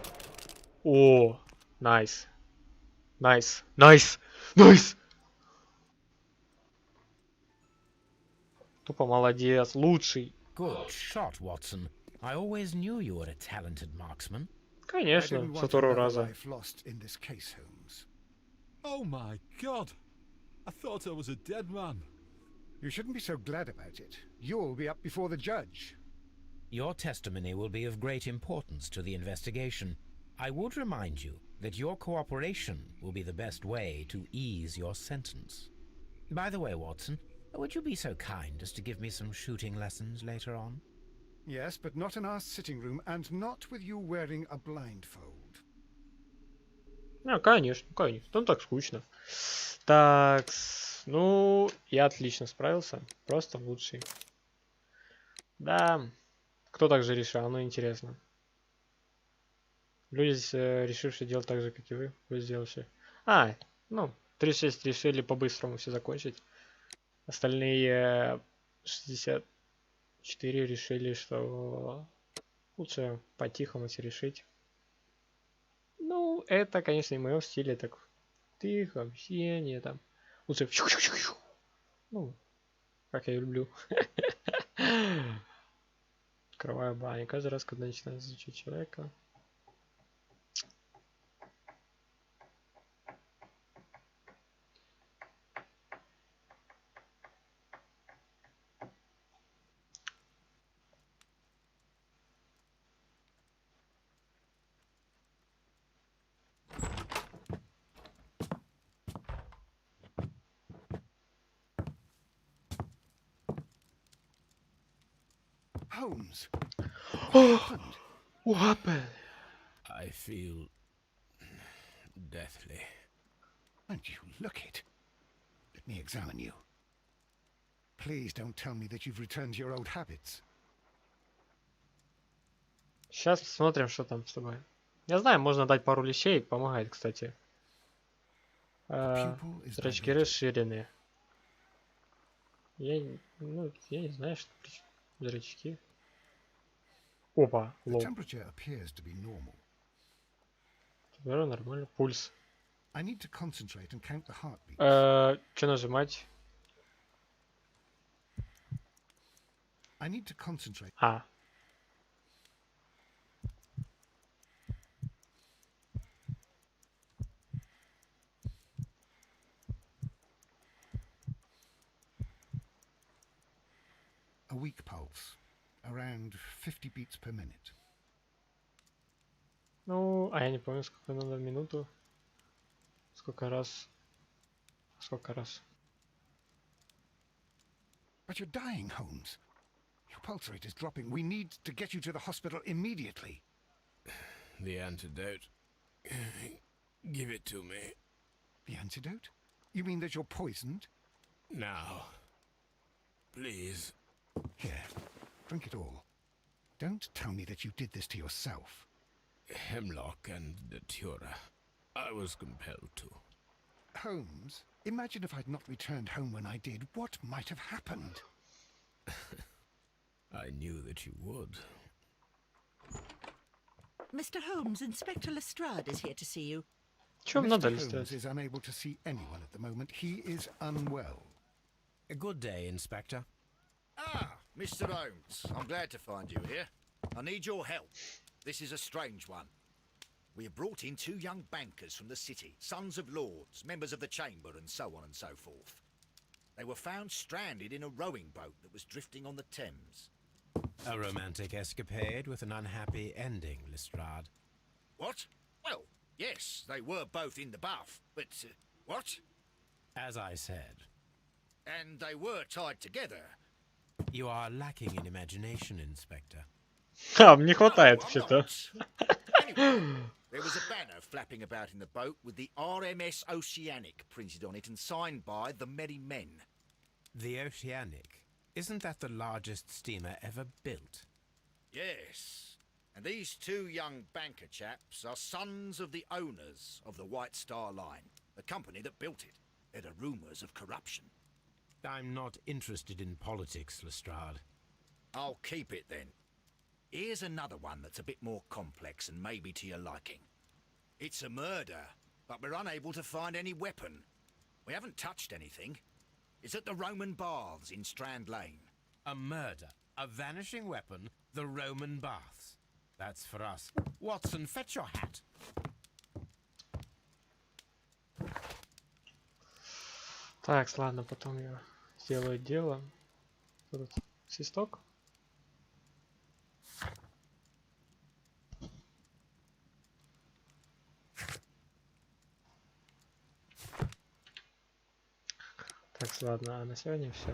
Speaker 1: О, найс. Найс. Найс. Найс. Тупо молодец. Лучший.
Speaker 3: Good shot, Watson. I always knew you were a talented marksman.
Speaker 1: Конечно, со второго раза.
Speaker 2: Lost in this case, Holmes.
Speaker 9: Oh my god! I thought I was a dead man.
Speaker 2: You shouldn't be so glad about it. You'll be up before the judge.
Speaker 3: Your testimony will be of great importance to the investigation. I would remind you that your cooperation will be the best way to ease your sentence. By the way, Watson, would you be so kind as to give me some shooting lessons later on?
Speaker 2: Yes, but not in our sitting room, and not with you wearing a blindfold.
Speaker 1: Ну, конечно, конечно. Там так скучно. Так, ну, я отлично справился. Просто лучший. Да. Кто так же решил? Ну, интересно. Люди, решившие делать так же, как и вы сделавшие. А, ну, 36 решили по-быстрому все закончить. Остальные 64 решили, что лучше по-тихому все решить. Ну, это, конечно, и в моем стиле, так тихо, общение там. Лучше... Ну, Как я люблю. Открываю баню. Каждый раз, когда начинаю изучать человека.
Speaker 2: Holmes, what happened?
Speaker 1: What happened?
Speaker 3: I feel deathly.
Speaker 2: And you look it. Let me examine you. Please don't tell me that you've returned to your old habits.
Speaker 1: Сейчас посмотрим, что там с тобой. Я знаю, можно дать пару лещей, помогает, кстати.
Speaker 2: Pupil is
Speaker 1: Зрачки
Speaker 2: dilated.
Speaker 1: расширены. Я не знаю, что зрачки. Опа,
Speaker 2: The
Speaker 1: лоу.
Speaker 2: temperature appears to be normal.
Speaker 1: Температура нормально. Пульс.
Speaker 2: I need to concentrate and count the heartbeats.
Speaker 1: Что нажимать?
Speaker 2: I need to concentrate.
Speaker 1: А.
Speaker 2: A weak pulse, around 50 beats per minute.
Speaker 1: Ну, а я не помню, сколько надо в минуту. Сколько раз. Сколько раз.
Speaker 2: But you're dying, Holmes. Your pulse rate is dropping. We need to get you to the hospital immediately.
Speaker 3: The antidote. Give it to me.
Speaker 2: The antidote? You mean that you're poisoned?
Speaker 3: Now. Please.
Speaker 2: Here, drink it all. Don't tell me that you did this to yourself.
Speaker 3: Hemlock and Datura. I was compelled to.
Speaker 2: Holmes, imagine if I'd not returned home when I did. What might have happened?
Speaker 3: I knew that you would.
Speaker 10: Mr. Holmes, Inspector Lestrade is here to see you.
Speaker 1: Чё вам
Speaker 2: Mr.
Speaker 1: надо,
Speaker 2: Holmes
Speaker 1: Листрад?
Speaker 2: is unable to see anyone at the moment. He is unwell.
Speaker 3: A good day, Inspector.
Speaker 6: Ah, Mr. Holmes, I'm glad to find you here. I need your help. This is a strange one. We have brought in 2 young bankers from the city, sons of lords, members of the chamber, and so on and so forth. They were found stranded in a rowing boat that was drifting on the Thames.
Speaker 3: A romantic escapade with an unhappy ending, Lestrade.
Speaker 6: What? Well, yes, they were both in the bath, but... what?
Speaker 3: As I said,
Speaker 6: And they were tied together.
Speaker 3: you are lacking in imagination, Inspector.
Speaker 1: Ха, мне хватает
Speaker 6: No, I'm
Speaker 1: вообще-то.
Speaker 6: not. Anyway, there was a banner flapping about in the boat with the RMS Oceanic printed on it and signed by the Merry Men.
Speaker 3: The Oceanic. Isn't that the largest steamer ever built?
Speaker 6: Yes. And these 2 young banker chaps are sons of the owners of the White Star Line, the company that built it. There are rumours of corruption.
Speaker 3: I'm not interested in politics, Lestrade.
Speaker 6: I'll keep it then. Here's another one that's a bit more complex and maybe to your liking. It's a murder, but we're unable to find any weapon. We haven't touched anything. It's at the Roman Baths in Strand Lane.
Speaker 3: A murder, a vanishing weapon, the Roman baths. That's for us. Watson, fetch your hat.
Speaker 1: Так, ладно, потом я сделаю дело. Что тут? Свисток? Так, ладно, а на сегодня все.